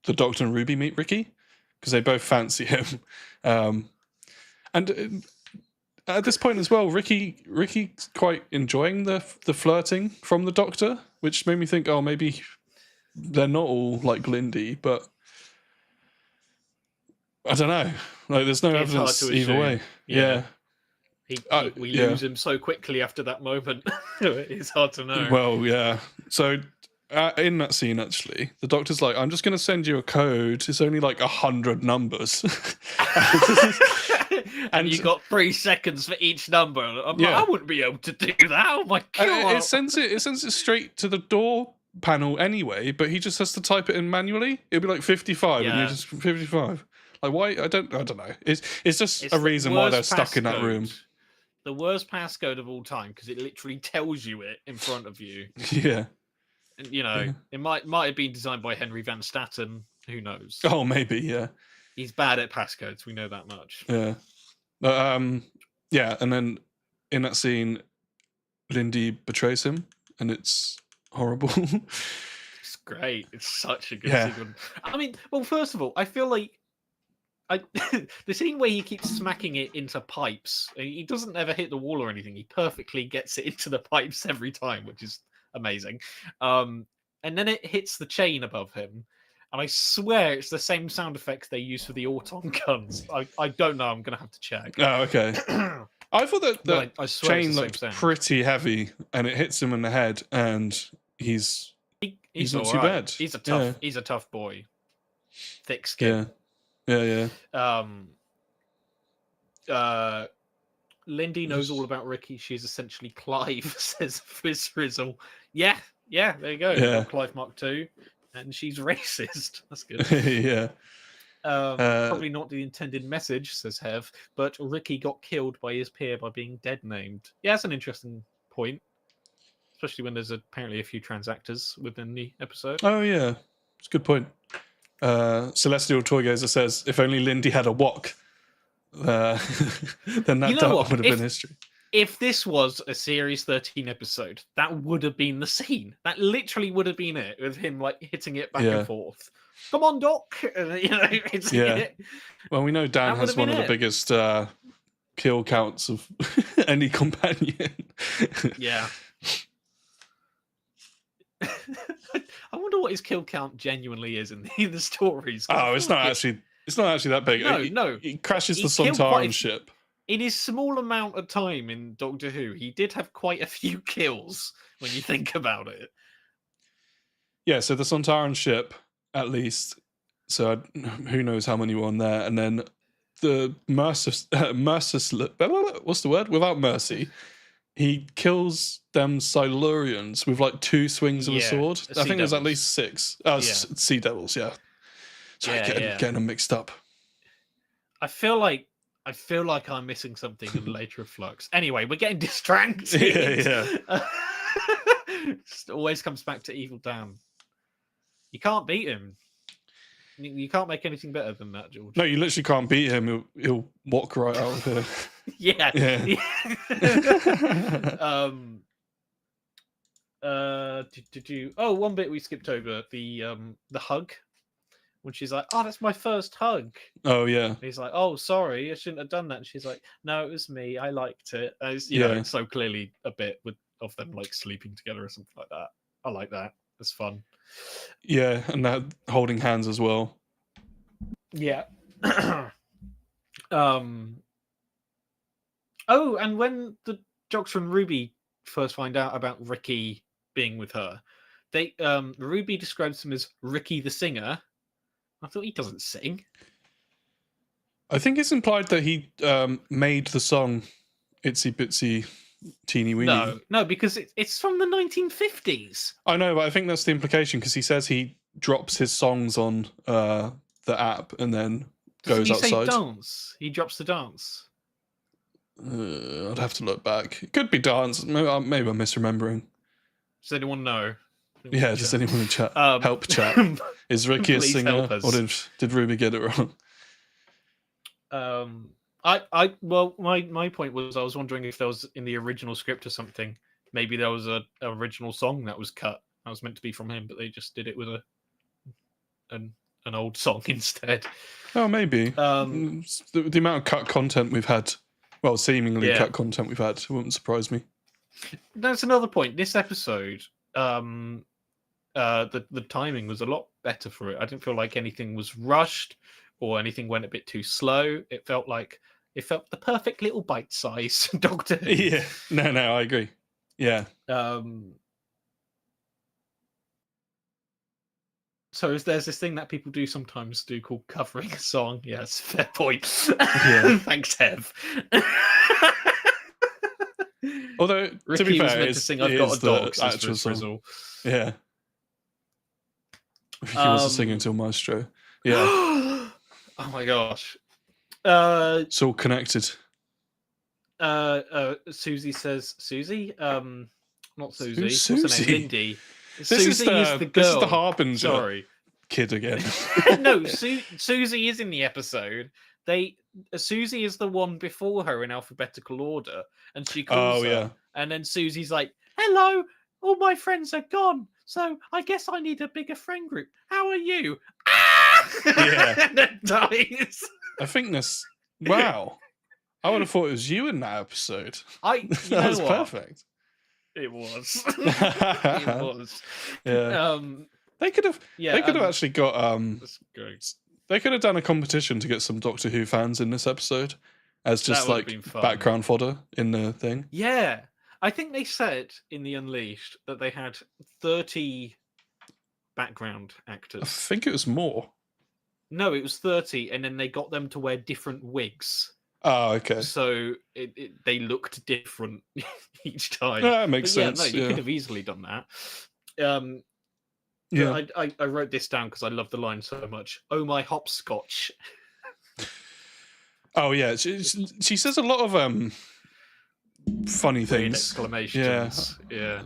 Doctor and Ruby meet Ricky because they both fancy him, and. At this point as well, Ricky's quite enjoying the flirting from the Doctor, which made me think, oh, maybe they're not all like Lindy, but I don't know. Like, there's no evidence either way. Yeah. We lose him so quickly after that moment. It's hard to know. Well, yeah. So in that scene, actually, the doctor's like, I'm just going to send you a code. It's only like 100 numbers. And you got 3 seconds for each number. I'm like, I wouldn't be able to do that. Oh my God. It sends it straight to the door panel anyway, but he just has to type it in manually. It'd be like 55 and you're just 55. Like, why? I don't know. It's just a reason why they're stuck in that room. The worst passcode of all time, because it literally tells you it in front of you. Yeah. And, you know, it might have been designed by Henry Van Staten. Who knows? Oh, maybe, yeah. He's bad at passcodes. We know that much. Yeah. But, yeah, and then in that scene, Lindy betrays him, and it's horrible. It's great. It's such a good scene. I mean, well, first of all, I feel like the scene where he keeps smacking it into pipes, he doesn't ever hit the wall or anything. He perfectly gets it into the pipes every time, which is amazing. And then it hits the chain above him, and I swear it's the same sound effects they use for the Auton guns. I don't know. I'm gonna have to check. Oh, okay. I thought that I chain looked pretty heavy, and it hits him in the head, and he's not too bad. He's a tough boy, thick skin. Yeah. Lindy knows all about Ricky. She's essentially Clive, says Fizzrizzle. Yeah, there you go. Yeah. Clive Mark II, and she's racist. That's good. Yeah. Probably not the intended message, says Hev, but Ricky got killed by his peer by being dead named. Yeah, that's an interesting point, especially when there's apparently a few trans actors within the episode. Oh, yeah. It's a good point. Celestial Toygazer says, if only Lindy had a wok, then that would have been history. If this was a Series 13 episode, that would have been the scene. That literally would have been it, with him like hitting it back and forth. Come on, Doc! It. Well, we know Dan has one of the biggest kill counts of any companion. Yeah. I wonder what his kill count genuinely is in the stories. Oh, it's not actually that big. No. He crashes the Sontaran ship. In his small amount of time in Doctor Who, he did have quite a few kills when you think about it. Yeah, so the Sontaran ship, at least. So who knows how many were on there. And then the merciless, what's the word? Without mercy. He kills them Silurians with like 2 swings of a sword. I think there's at least 6. Sea Devils, yeah. Sorry, getting them mixed up. I feel like I'm missing something in later Flux. Anyway, we're getting distracted. Yeah. Just always comes back to Evil Dan. You can't beat him. You can't make anything better than that, George. No, you literally can't beat him. He'll walk right out of here. Yeah. One bit we skipped over, the hug. When she's like, "Oh, that's my first hug." Oh yeah. And he's like, "Oh, sorry, I shouldn't have done that." And she's like, "No, it was me. I liked it." It's so clearly a bit of them like sleeping together or something like that. I like that. It's fun. Yeah, and that holding hands as well. Yeah. Oh, and when the Doctor and Ruby first find out about Ricky being with her, Ruby describes him as Ricky the singer. I thought he doesn't sing. I think it's implied that he made the song Itsy Bitsy Teeny Weeny. No, because it's from the 1950s. I know, but I think that's the implication, because he says he drops his songs on the app and then goes outside. Say dance? He drops the dance. I'd have to look back. It could be dance. Maybe I'm misremembering. Does anyone know? Yeah, does anyone in chat help chat? Is Ricky a singer, or did Ruby get it wrong? My point was, I was wondering if there was in the original script or something. Maybe there was an original song that was cut. That was meant to be from him, but they just did it with an old song instead. Oh, maybe. The amount of cut content we've had, well, seemingly cut content we've had, wouldn't surprise me. That's another point. This episode, the timing was a lot better for it. I didn't feel like anything was rushed or anything went a bit too slow. It felt the perfect little bite size Doctor Who. Yeah, no, I agree. Yeah. So there's this thing that people do sometimes called covering a song. Yes, fair point. Yeah. Thanks, Hev. Although, Ricky to be fair, was meant to sing "I've Got a Dog" actual song. Frizzle. Yeah. Ricky wasn't singing until Maestro. Yeah. Oh my gosh. It's all connected. Susie says Susie. Not Susie. Who's Susie? What's her name? Lindy. This is the girl. This is the Harbinger. Sorry. Kid again. No, Susie is in the episode. Susie is the one before her in alphabetical order, and she calls her. Yeah. And then Susie's like, "Hello, all my friends are gone, so I guess I need a bigger friend group. How are you?" Yeah. And then dies. I think this. Wow. I would have thought it was you in that episode. That was perfect. It was. It was. Yeah. They could have. Yeah, they could have actually got. They could have done a competition to get some Doctor Who fans in this episode, as just like background fodder in the thing. Yeah, I think they said in the Unleashed that they had 30 background actors. I think it was more. No, it was 30, and then they got them to wear different wigs. Oh, okay. So they looked different each time. Yeah, that makes sense. No, you could have easily done that. Yeah, I wrote this down because I love the line so much. "Oh my hopscotch." Oh yeah, she says a lot of funny weird things. Exclamations. Yeah.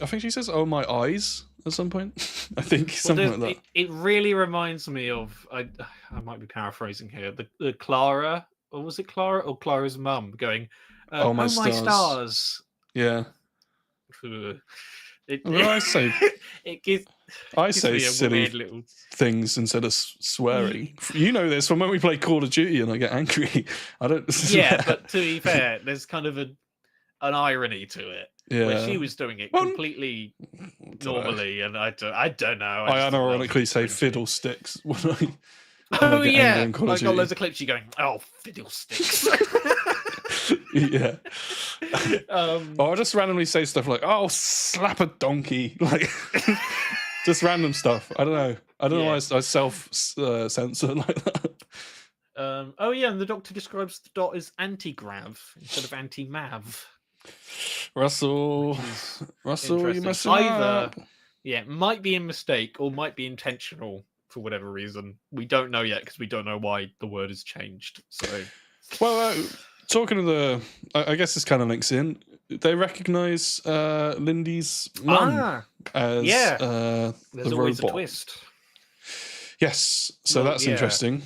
I think she says "Oh my eyes" at some point. I think something like that. It really reminds me of I might be paraphrasing here. The Clara, or was it Clara or Clara's mum going, "Oh my stars." Yeah. I say it gives. I say silly little things instead of swearing. You know this from when we play Call of Duty and I get angry. I don't. Yeah, but to be fair, there's kind of an irony to it. Yeah. Where she was doing it completely normally, and I don't know. I unironically say fiddlesticks when I. Oh yeah, I got loads of clips. You going, "Oh fiddlesticks." Yeah. Or I just randomly say stuff like, "Oh, slap a donkey," like just random stuff. I don't know. I don't know why I self censor like that. Oh yeah, and the Doctor describes the dot as anti-grav instead of anti-mav. Russell, you messed up. Yeah, might be a mistake or might be intentional for whatever reason. We don't know yet because we don't know why the word has changed. So, well. Talking to I guess this kind of links in. They recognise Lindy's mum as there's the always robot. A twist. Yes, so that's interesting.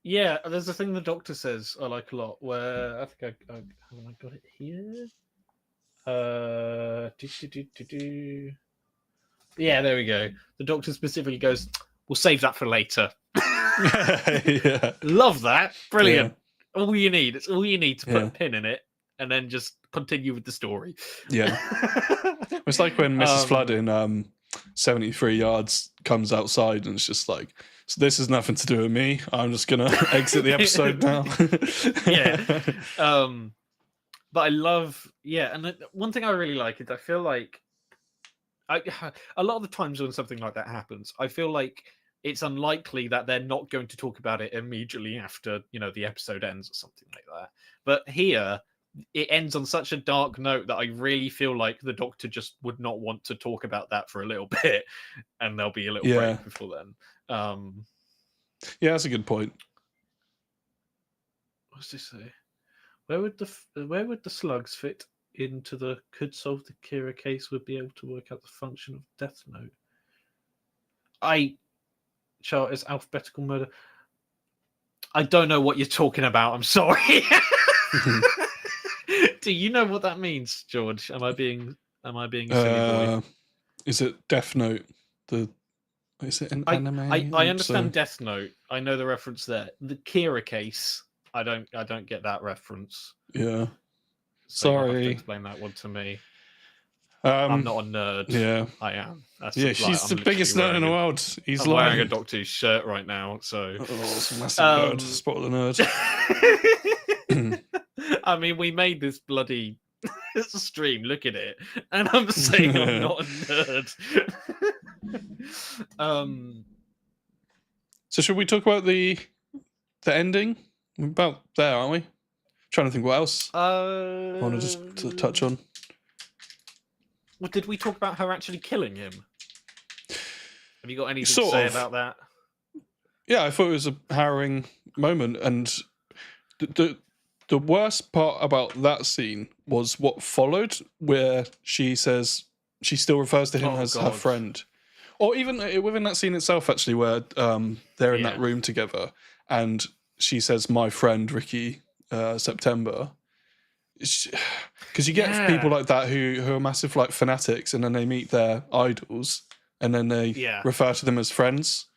Yeah, there's a thing the Doctor says I like a lot. Where I think haven't I got it here? Yeah, there we go. The Doctor specifically goes, "We'll save that for later." Yeah. Love that. Brilliant. Yeah. All you need. It's all you need to put a pin in it and then just continue with the story. Yeah. It's like when Mrs. Flood in 73 Yards comes outside and it's just like, "So this has nothing to do with me. I'm just going to exit the episode now." Yeah. But I love, and one thing I really like is I feel like a lot of the times when something like that happens, I feel like it's unlikely that they're not going to talk about it immediately after, the episode ends or something like that. But here, it ends on such a dark note that I really feel like the Doctor just would not want to talk about that for a little bit, and there'll be a little break before then. Yeah, that's a good point. What's this say? Where would the slugs fit into the could solve the Kira case, would be able to work out the function of Death Note? Chart is alphabetical murder. I don't know what you're talking about. I'm sorry. Do you know what that means, George? Am I being a silly boy? Is it Death Note? Is it an anime? I understand Death Note. I know the reference there. The Kira case, I don't get that reference. Yeah. So Sorry. you'll have to explain that one to me. I'm not a nerd. Yeah, I am. She's the biggest nerd in the world. I'm wearing a Doctor Who shirt right now, so it's a massive nerd. Spot the nerd. I mean, we made this bloody stream. Look at it, and I'm saying I'm not a nerd. So should we talk about the ending? We're about there, aren't we? Trying to think what else I want to just touch on. Well, did we talk about her actually killing him? Have you got anything to say about that? Yeah, I thought it was a harrowing moment, and the worst part about that scene was what followed, where she says she still refers to him as her friend, or even within that scene itself, actually, where they're in that room together, and she says, "My friend Ricky September." Because you get people like that who are massive like fanatics, and then they meet their idols, and then they refer to them as friends.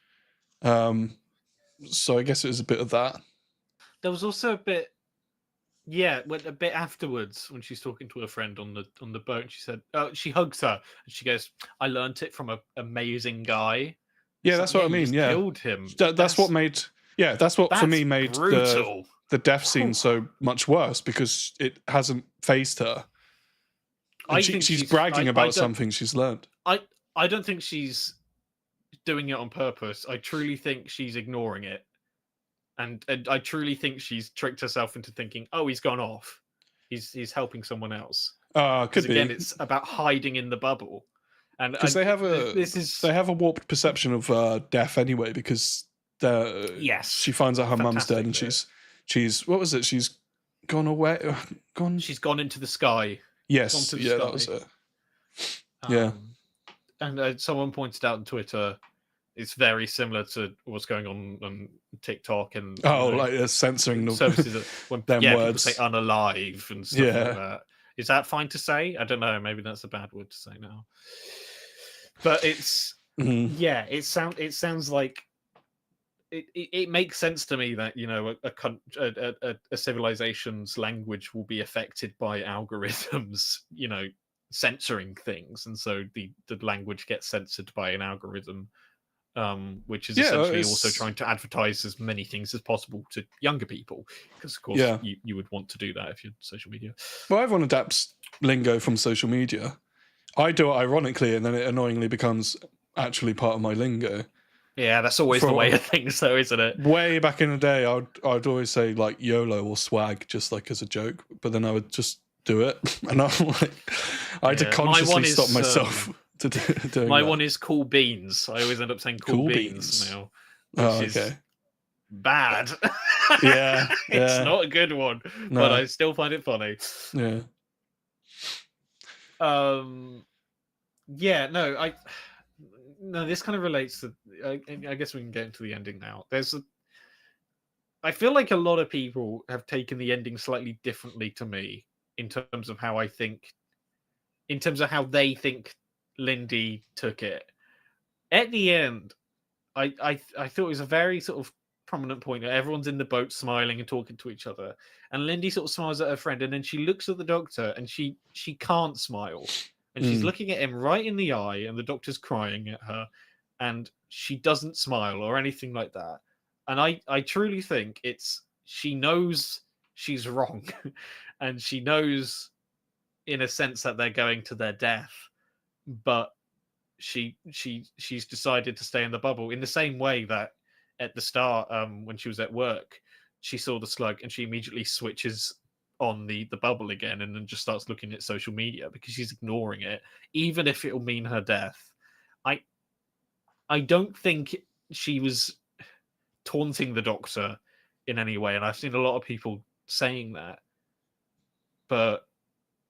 So I guess it was a bit of that. There was also a bit, a bit afterwards when she's talking to her friend on the boat. And she said, she hugs her, and she goes, "I learnt it from an amazing guy." Yeah, that's what I mean. Yeah, killed him. That's what made. Yeah, that's what for me made the death scene so much worse, because it hasn't phased her. I think she's bragging about something she's learned. I don't think she's doing it on purpose. I truly think she's ignoring it. And I truly think she's tricked herself into thinking, "Oh, he's gone off. He's helping someone else." Could be. Again, it's about hiding in the bubble. And because they have a warped perception of death anyway, because she finds out her mum's dead, and she's what was it? She's gone away. She's gone into the sky. Yes, that was it. Yeah. And someone pointed out on Twitter, it's very similar to what's going on TikTok and like censoring the services when them words. People say unalive and stuff like that. Is that fine to say? I don't know. Maybe that's a bad word to say now. But it's it sounds like it makes sense to me that a civilization's language will be affected by algorithms, censoring things, and so the language gets censored by an algorithm, which is essentially also trying to advertise as many things as possible to younger people, because of course you would want to do that if you're social media. Well, everyone adapts lingo from social media. I do it ironically, and then it annoyingly becomes actually part of my lingo. Yeah, that's always the way of things, though, isn't it? Way back in the day, I'd always say like YOLO or swag, just like as a joke, but then I would just do it, and I'm like, I had to consciously stop myself to doing my one is cool beans. I always end up saying cool beans now, which is bad. It's not a good one, but I still find it funny. Yeah. No, this kind of relates to. I guess we can get into the ending now. I feel like a lot of people have taken the ending slightly differently to me in terms of how they think Lindy took it. At the end, I thought it was a very sort of prominent point. Everyone's in the boat smiling and talking to each other, and Lindy sort of smiles at her friend, and then she looks at the doctor, and she can't smile. And she's looking at him right in the eye, and the doctor's crying at her, and she doesn't smile or anything like that. And I truly think she knows she's wrong, and she knows, in a sense, that they're going to their death, but she's decided to stay in the bubble in the same way that at the start, when she was at work, she saw the slug and she immediately switches on the bubble again, and then just starts looking at social media because she's ignoring it, even if it'll mean her death. I don't think she was taunting the doctor in any way, and I've seen a lot of people saying that, but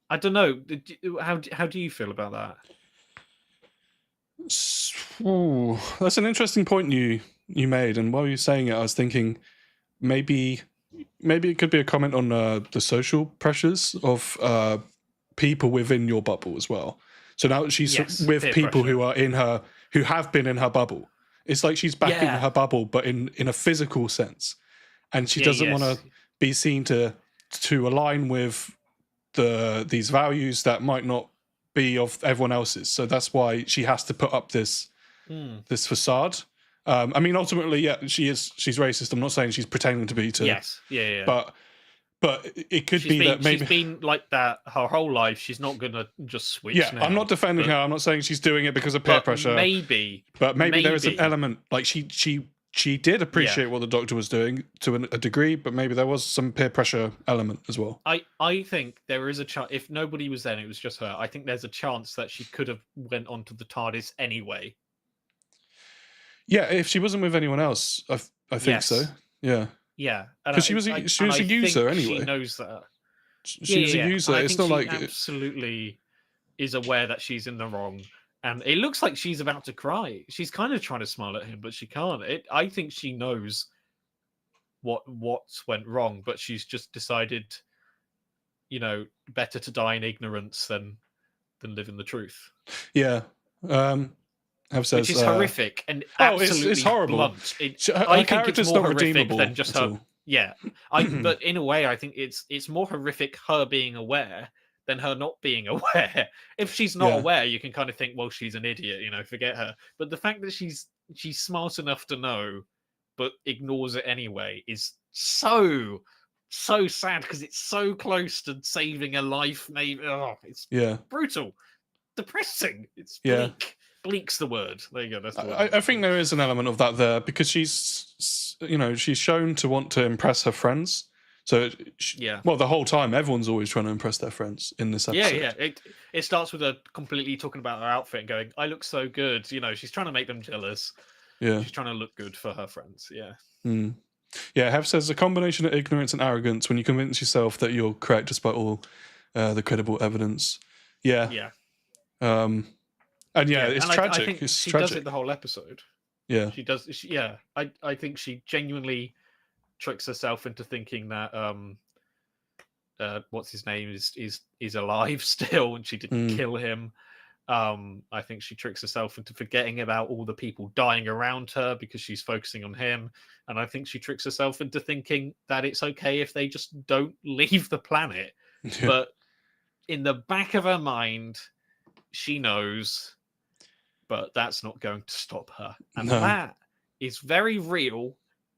I don't know. How do you feel about that? Ooh, that's an interesting point you made, and while you're saying it, I was thinking maybe it could be a comment on the social pressures of people within your bubble as well. So now that she's with people who are who have been in her bubble, it's like she's back in her bubble, but in a physical sense, and she doesn't want to be seen to align with these values that might not be of everyone else's. So that's why she has to put up this facade. I mean, ultimately, she's racist. I'm not saying she's pretending to be. Yes, yeah. But it could be that maybe she's been like that her whole life. She's not gonna just switch. Yeah, now, I'm not defending her. I'm not saying she's doing it because of peer pressure. Maybe there is an element like she did appreciate what the Doctor was doing to a degree, but maybe there was some peer pressure element as well. I think there is a chance. If nobody was there and it was just her, I think there's a chance that she could have went onto the TARDIS anyway. Yeah, if she wasn't with anyone else, I think so. Yeah. Yeah, because she was a user anyway. She knows that. She was a user. It's not like absolutely is aware that she's in the wrong, and it looks like she's about to cry. She's kind of trying to smile at him, but she can't. I think she knows what's went wrong, but she's just decided, better to die in ignorance than live in the truth. Yeah. Which is horrific and absolutely it's horrible. Blunt. I think it's more horrific redeemable than just her. Yeah, but in a way, I think it's more horrific her being aware than her not being aware. If she's not aware, you can kind of think, well, she's an idiot, forget her. But the fact that she's smart enough to know, but ignores it anyway, is so sad because it's so close to saving a life. Maybe it's brutal, depressing. It's bleak. Bleak's the word. There you go. That's the word. I think there is an element of that there because she's shown to want to impress her friends. So well, the whole time everyone's always trying to impress their friends in this episode. Yeah. It starts with her completely talking about her outfit and going, "I look so good." She's trying to make them jealous. Yeah, she's trying to look good for her friends. Yeah. Yeah, Hev says a combination of ignorance and arrogance when you convince yourself that you're correct despite all the credible evidence. Yeah. Yeah. And it's tragic. I think it's she tragic. does it the whole episode. Yeah, she does. I think she genuinely tricks herself into thinking that what's his name is alive still, and she didn't kill him. I think she tricks herself into forgetting about all the people dying around her because she's focusing on him, and I think she tricks herself into thinking that it's okay if they just don't leave the planet. But in the back of her mind, she knows. But that's not going to stop her. And that is very real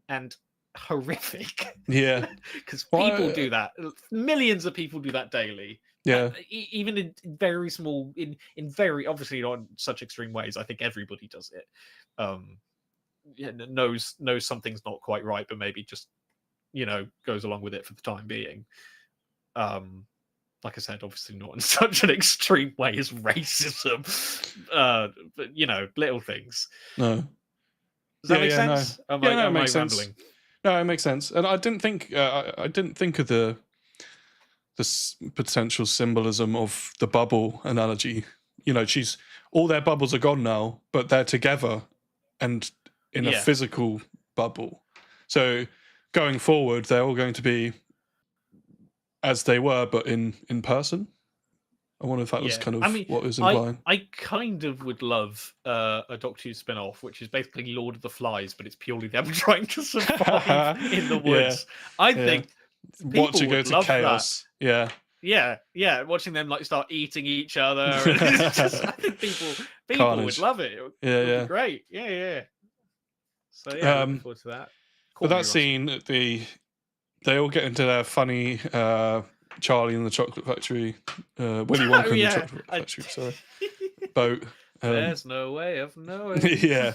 and horrific. Yeah. Because people do that. Millions of people do that daily. Yeah. Even in very small, in very, obviously not in such extreme ways. I think everybody does it. Knows something's not quite right, but maybe just, goes along with it for the time being. Like I said, obviously not in such an extreme way as racism, but little things. No, does that make sense? No. It makes sense. Rambling? No, it makes sense. And I didn't think of the potential symbolism of the bubble analogy. All their bubbles are gone now, but they're together and in a physical bubble. So going forward, they're all going to be as they were, but in person. I wonder if that was kind of what was implying. I kind of would love a Doctor Who spin-off, which is basically Lord of the Flies, but it's purely them trying to survive in the woods. I think watching go to chaos. That. Yeah. Watching them start eating each other. I think people would love it. It would be great. Yeah. So looking forward to that. But that scene, they all get into their funny Charlie in the Chocolate Factory, Willy Wonka in the Chocolate Factory, sorry, boat. There's no way of knowing. Yeah.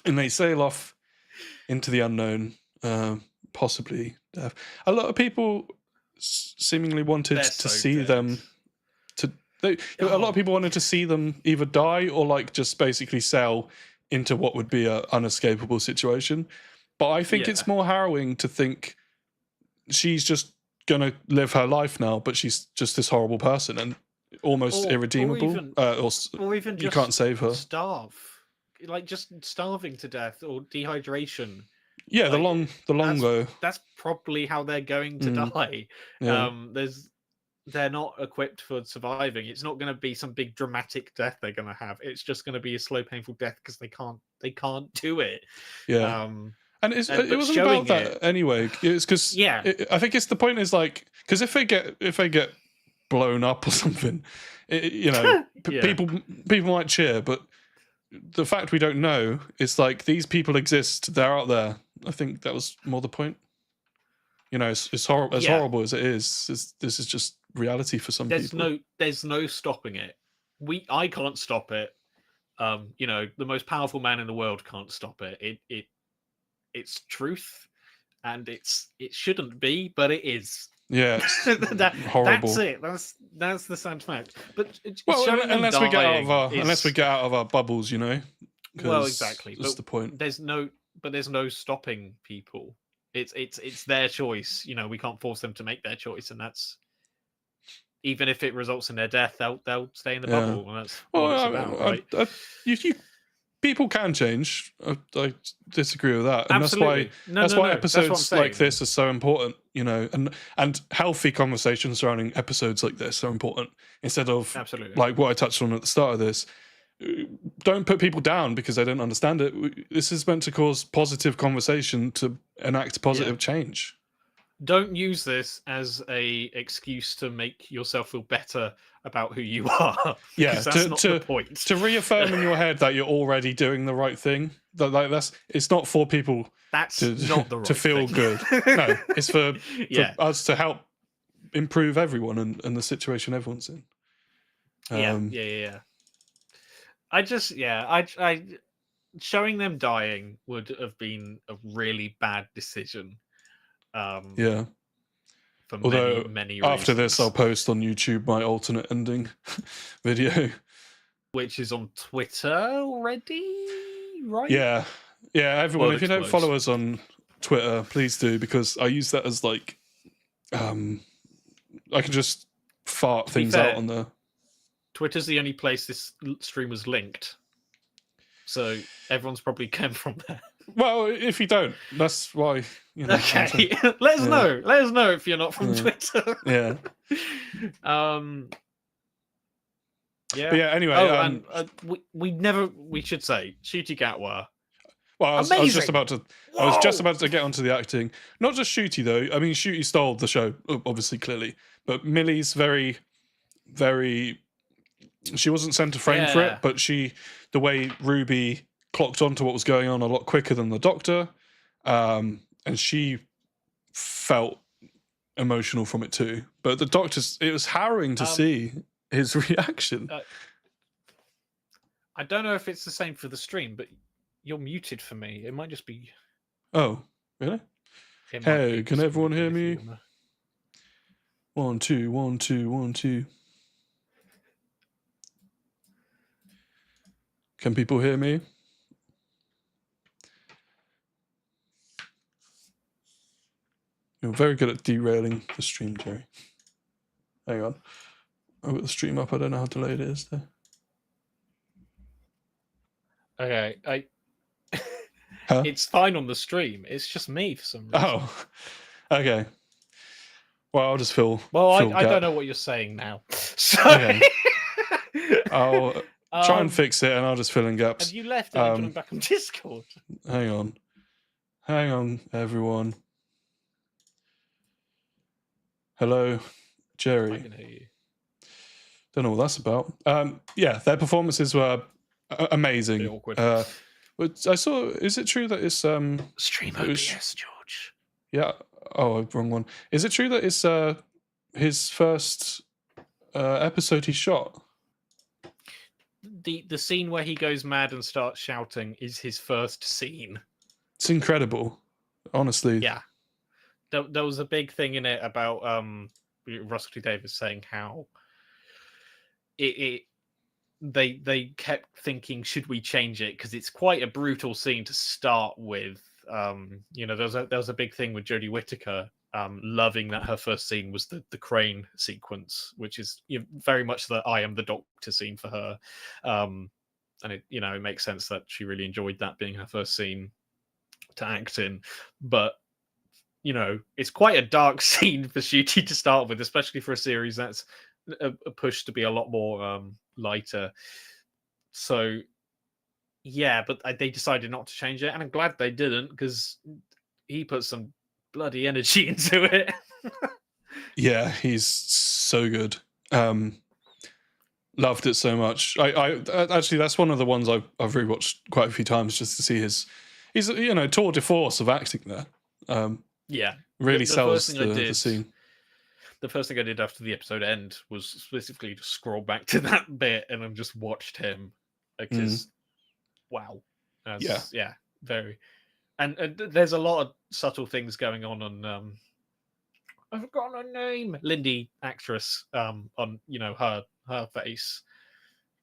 And they sail off into the unknown, possibly death. A lot of people seemingly wanted to see them. A lot of people wanted to see them either die or just basically sail into what would be an unescapable situation. But I think it's more harrowing to think she's just gonna live her life now, but she's just this horrible person and almost irredeemable. Or even just you can't save her. Starve, just starving to death or dehydration. Yeah, the long go. That's probably how they're going to die. Yeah. They're not equipped for surviving. It's not going to be some big dramatic death they're going to have. It's just going to be a slow, painful death because they can't do it. Yeah. And it wasn't about that anyway. It's because I think it's the point is because if they get blown up or something. People might cheer, but the fact we don't know is like these people exist. They're out there. I think that was more the point. It's horrible. As horrible as it is, this is just reality for some people. There's no stopping it. I can't stop it. The most powerful man in the world can't stop it. It's truth, and it shouldn't be, but it is. Yeah, horrible. That's it. That's the sad fact. But unless we get out of our bubbles, Well, exactly. That's the point. There's no stopping people. It's their choice. We can't force them to make their choice, and that's even if it results in their death, they'll stay in the bubble. And that's what it's about, right? People can change. I disagree with that, and absolutely. that's why episodes like this are so important. And healthy conversations surrounding episodes like this are important. Instead of like what I touched on at the start of this. Don't put people down because they don't understand it. This is meant to cause positive conversation to enact positive change. Don't use this as a excuse to make yourself feel better about who you are. Yeah, that's not the point. To reaffirm in your head that you're already doing the right thing. It's not for people not the right to feel thing. good. No, it's for us to help improve everyone and the situation everyone's in. Yeah. I showing them dying would have been a really bad decision. For many reasons. After this, I'll post on YouTube my alternate ending video, which is on Twitter already, right? Yeah. Everyone, if you don't follow us on Twitter, please do, because I use that as like, I can just fart things out on there. Twitter's the only place this stream was linked, so everyone's probably came from there. Well, if you don't, that's why. Okay, let us know. Let us know if you're not from Twitter. Yeah. Yeah. But anyway, we should say Ncuti Gatwa. Well, I was just about to get onto the acting. Not just Ncuti though. I mean, Ncuti stole the show, obviously, clearly, but Millie's very, very. She wasn't centre frame for it, but the way Ruby clocked onto what was going on a lot quicker than the Doctor, and she felt emotional from it too. But the Doctor's, it was harrowing to see his reaction. I don't know if it's the same for the stream, but you're muted for me. It might just be. Oh, really? Hey, can everyone hear me? 1 2 1 2 1 2. Can people hear me? You're very good at derailing the stream, Jerry. Hang on. I've got the stream up. I don't know how delayed it is there. Okay. It's fine on the stream. It's just me for some reason. Oh, okay. Well, I'll just fill. Well, I don't know what you're saying now. So okay. I'll try and fix it, and I'll just fill in gaps. Have you left and joined back on Discord? Hang on, everyone. Hello, Jerry. I can hear you. Don't know what that's about. Their performances were amazing. Awkward. But I saw. Is it true that it's stream OBS, George? Yeah. Oh, wrong one. Is it true that it's his first episode he shot? The scene where he goes mad and starts shouting is his first scene. It's incredible, honestly. Yeah. There was a big thing in it about Russell T Davies saying how they kept thinking, should we change it, because it's quite a brutal scene to start with. There was a big thing with Jodie Whittaker loving that her first scene was the crane sequence, which is very much the I am the Doctor scene for her, and it makes sense that she really enjoyed that being her first scene to act in. But it's quite a dark scene for Ncuti to start with, especially for a series that's a push to be a lot more lighter. So yeah, but they decided not to change it, and I'm glad they didn't, because he put some bloody energy into it. Yeah, he's so good. loved it so much. I actually, that's one of the ones I've rewatched quite a few times just to see he's tour de force of acting there. Really sells the scene. The first thing I did after the episode end was specifically to scroll back to that bit and then just watched him because wow, very. And there's a lot of subtle things going on. I've forgotten her name. Lindy, actress. On her face.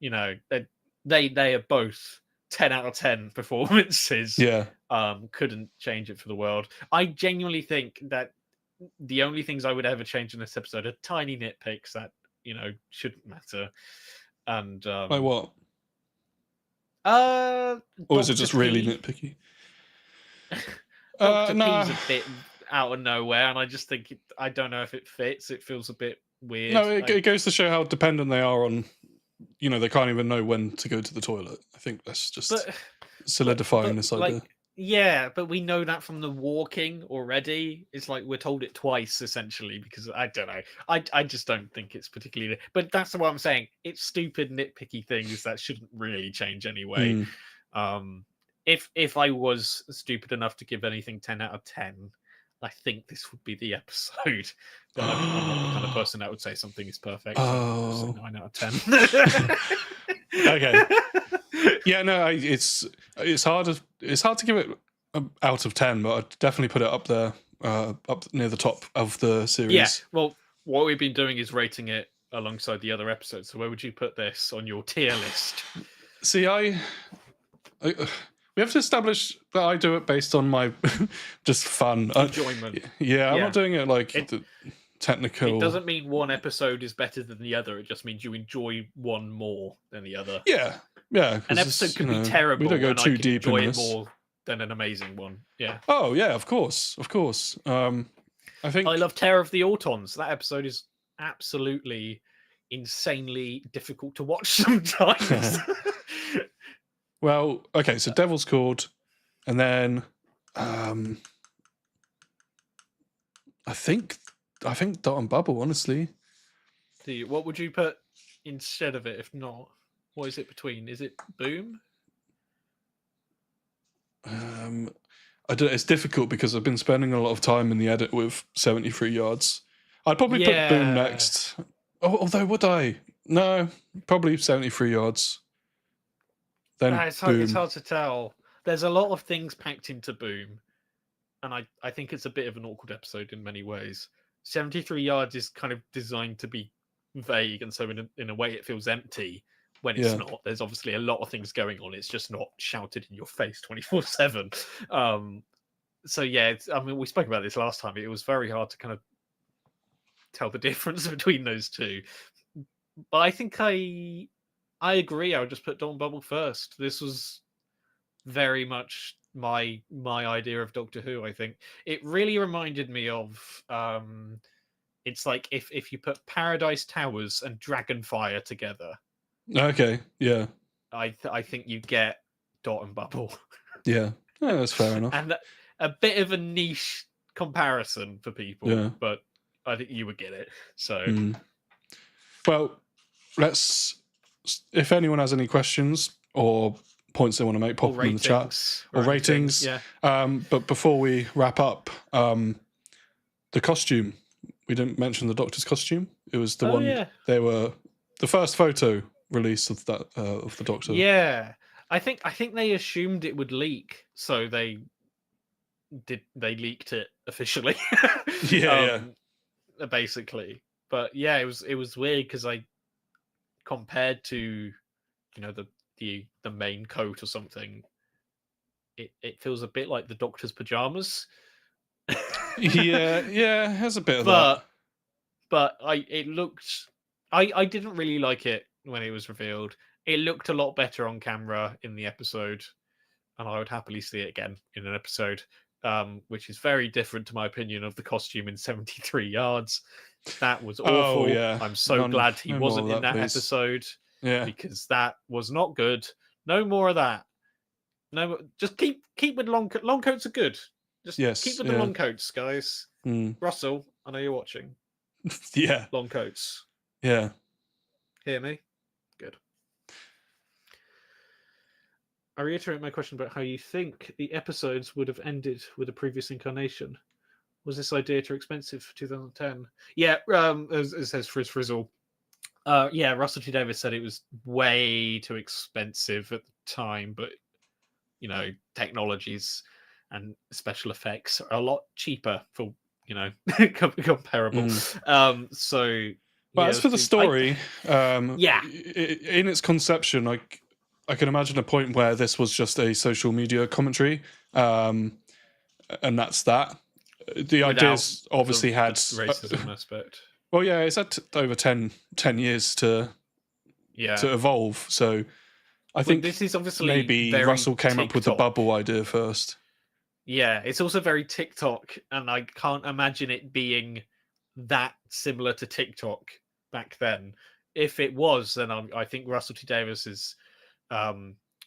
They are both 10 out of 10 performances. Yeah. Couldn't change it for the world. I genuinely think that the only things I would ever change in this episode are tiny nitpicks that shouldn't matter. And like what? Or is it just really nitpicky? Dr. P's a bit out of nowhere, and I just think I don't know if it fits. It feels a bit weird. No, it goes to show how dependent they are on. They can't even know when to go to the toilet. I think that's just solidifying this idea. Yeah, but we know that from the walking already. It's like we're told it twice essentially because I don't know. I just don't think it's particularly. But that's what I'm saying. It's stupid, nitpicky things that shouldn't really change anyway. If I was stupid enough to give anything 10 out of 10, I think this would be the episode. But I'm not the kind of person that would say something is perfect. So 9 out of 10. Okay. Yeah, no, it's hard to give it out of 10, but I'd definitely put it up there, up near the top of the series. Yeah. Well, what we've been doing is rating it alongside the other episodes. So where would you put this on your tier list? See, we have to establish that I do it based on my just fun enjoyment. I'm not doing it like the technical. It doesn't mean one episode is better than the other. It just means you enjoy one more than the other. Yeah. An episode can be terrible. We don't go too deep in this. More than an amazing one. Yeah. Oh yeah, of course. I think I love Terror of the Autons. That episode is absolutely insanely difficult to watch sometimes. Well, okay, so Devil's Cord, and then I think Dot and Bubble, honestly. What would you put instead of it? If not, what is it between? Is it Boom? It's difficult because I've been spending a lot of time in the edit with 73 yards. I'd probably put Boom next. Although would I? No, probably 73 yards. Then it's hard to tell. There's a lot of things packed into Boom, and I think it's a bit of an awkward episode in many ways. 73 yards is kind of designed to be vague, and so in a way it feels empty when it's not. There's obviously a lot of things going on. It's just not shouted in your face 24/7. So yeah, we spoke about this last time. It was very hard to kind of tell the difference between those two. But I think I agree. I would just put Dawn Bubble first. This was very much my idea of Doctor Who. I think it really reminded me of. It's like if you put Paradise Towers and Dragonfire together. Okay. Yeah. I think you get Dot and Bubble. Yeah, that's fair enough. And a bit of a niche comparison for people, but I think you would get it. So, well, if anyone has any questions or points they want to make, pop them in the chat or ratings. Yeah. But before we wrap up, the costume. We didn't mention the Doctor's costume. It was the one. Yeah. They were the first photo release of that of the Doctor. Yeah, I think they assumed it would leak, so they leaked it officially. Basically. But yeah, it was weird because I compared to the main coat or something, it feels a bit like the Doctor's pajamas. yeah, it has a bit of that. But I didn't really like it when it was revealed. It looked a lot better on camera in the episode, and I would happily see it again in an episode, which is very different to my opinion of the costume in 73 Yards. That was awful. I'm so glad he wasn't in that episode. Yeah, because that was not good. No more of that. No, just keep with long coats are good. Just keep with the long coats, guys. Russell, I know you're watching. Yeah, long coats. Yeah. Hear me? Good. I reiterate my question about how you think the episodes would have ended with a previous incarnation. Was this idea too expensive for 2010? Yeah, as says Frizz Frizzle. Yeah, Russell T Davies said it was way too expensive at the time, but technologies and special effects are a lot cheaper for comparable. So, but as for the story, in its conception, I can imagine a point where this was just a social media commentary, and that's that. The ideas obviously had racism aspect. Well, yeah, it's had over 10 years to evolve. So I think this is obviously maybe Russell came up with the bubble idea first. Yeah, it's also very TikTok, and I can't imagine it being that similar to TikTok back then. If it was, then I think Russell T Davies has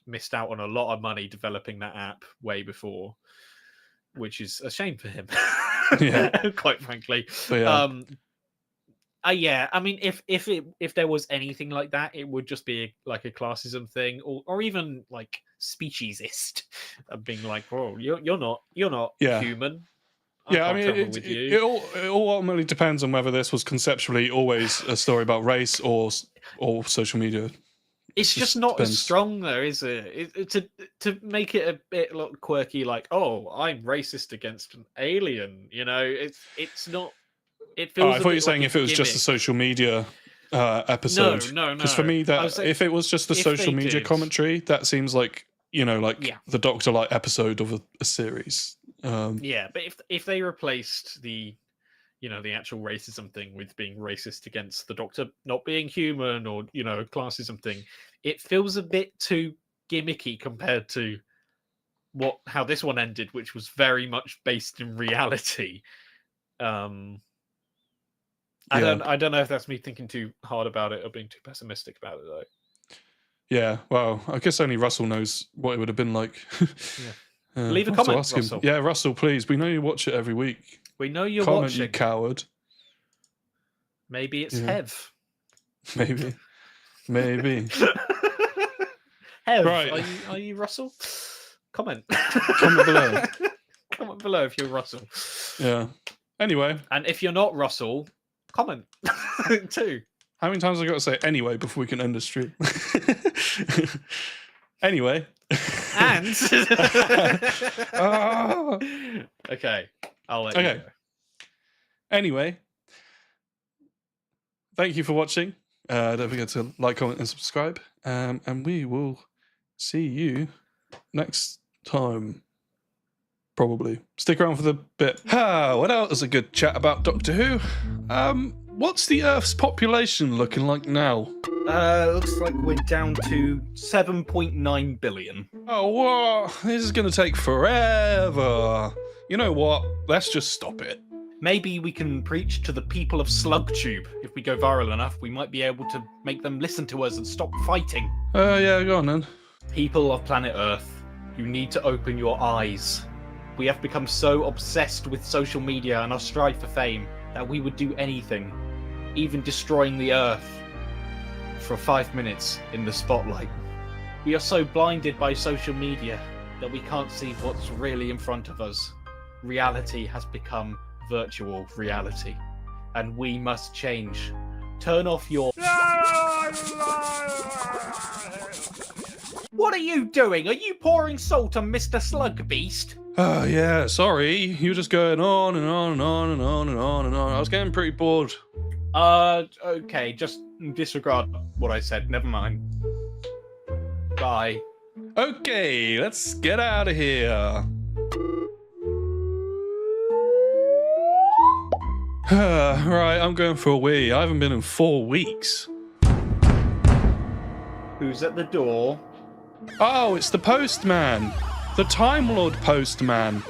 missed out on a lot of money developing that app way before, which is a shame for him. Quite frankly. Yeah, I mean, if there was anything like that, it would just be like a classism thing, or even like speciesist, being like, "Oh, you're not human." I mean, it all ultimately depends on whether this was conceptually always a story about race or social media. It's just not as strong, though, is it? To make it a bit look quirky, like, "Oh, I'm racist against an alien," it's not. It feels. I thought you were saying if it was just a social media episode. No. Because for me, if it was just the social media commentary, that seems like the Doctor like episode of a series. Yeah, but if they replaced the actual racism thing with being racist against the Doctor not being human, or classism thing, it feels a bit too gimmicky compared to how this one ended, which was very much based in reality. I don't know if that's me thinking too hard about it or being too pessimistic about it, though. Yeah, well, I guess only Russell knows what it would have been like. Leave a comment, Russell. Yeah, Russell, please. We know you watch it every week. We know you're comment, watching. You coward. Maybe it's Hev. Maybe. Hev, right. Are you Russell? Comment. Comment below. Comment below if you're Russell. Yeah. Anyway. And if you're not Russell, comment too. How many times have I got to say anyway before we can end the stream? Anyway. And okay, I'll let you go. Anyway, thank you for watching. Don't forget to like, comment, and subscribe. And we will see you next time. Probably. Stick around for the bit. Well, that was a good chat about Doctor Who. What's the Earth's population looking like now? Looks like we're down to 7.9 billion. Oh, what? This is going to take forever. You know what? Let's just stop it. Maybe we can preach to the people of SlugTube. If we go viral enough, we might be able to make them listen to us and stop fighting. Yeah, go on then. People of planet Earth, you need to open your eyes. We have become so obsessed with social media and our strive for fame that we would do anything, even destroying the Earth, for 5 minutes in the spotlight. We are so blinded by social media that we can't see what's really in front of us. Reality has become virtual reality, and we must change. Turn off your... What are you doing? Are you pouring salt on Mr. Slug Beast? Oh, yeah, sorry. You were just going on and on and on and on and on and on. I was getting pretty bored. Okay, just disregard what I said. Never mind. Bye. Okay, let's get out of here. Right, I'm going for a wee. I haven't been in 4 weeks. Who's at the door? Oh, it's the postman. The Time Lord postman.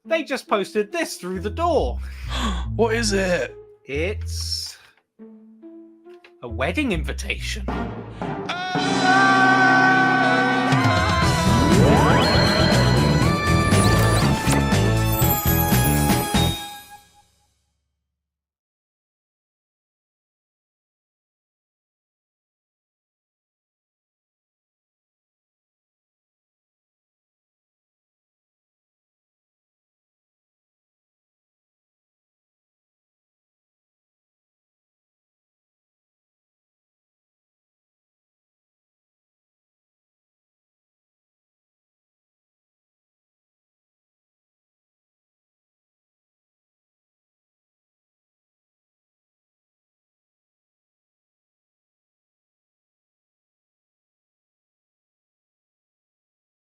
They just posted this through the door. What is it? It's a wedding invitation.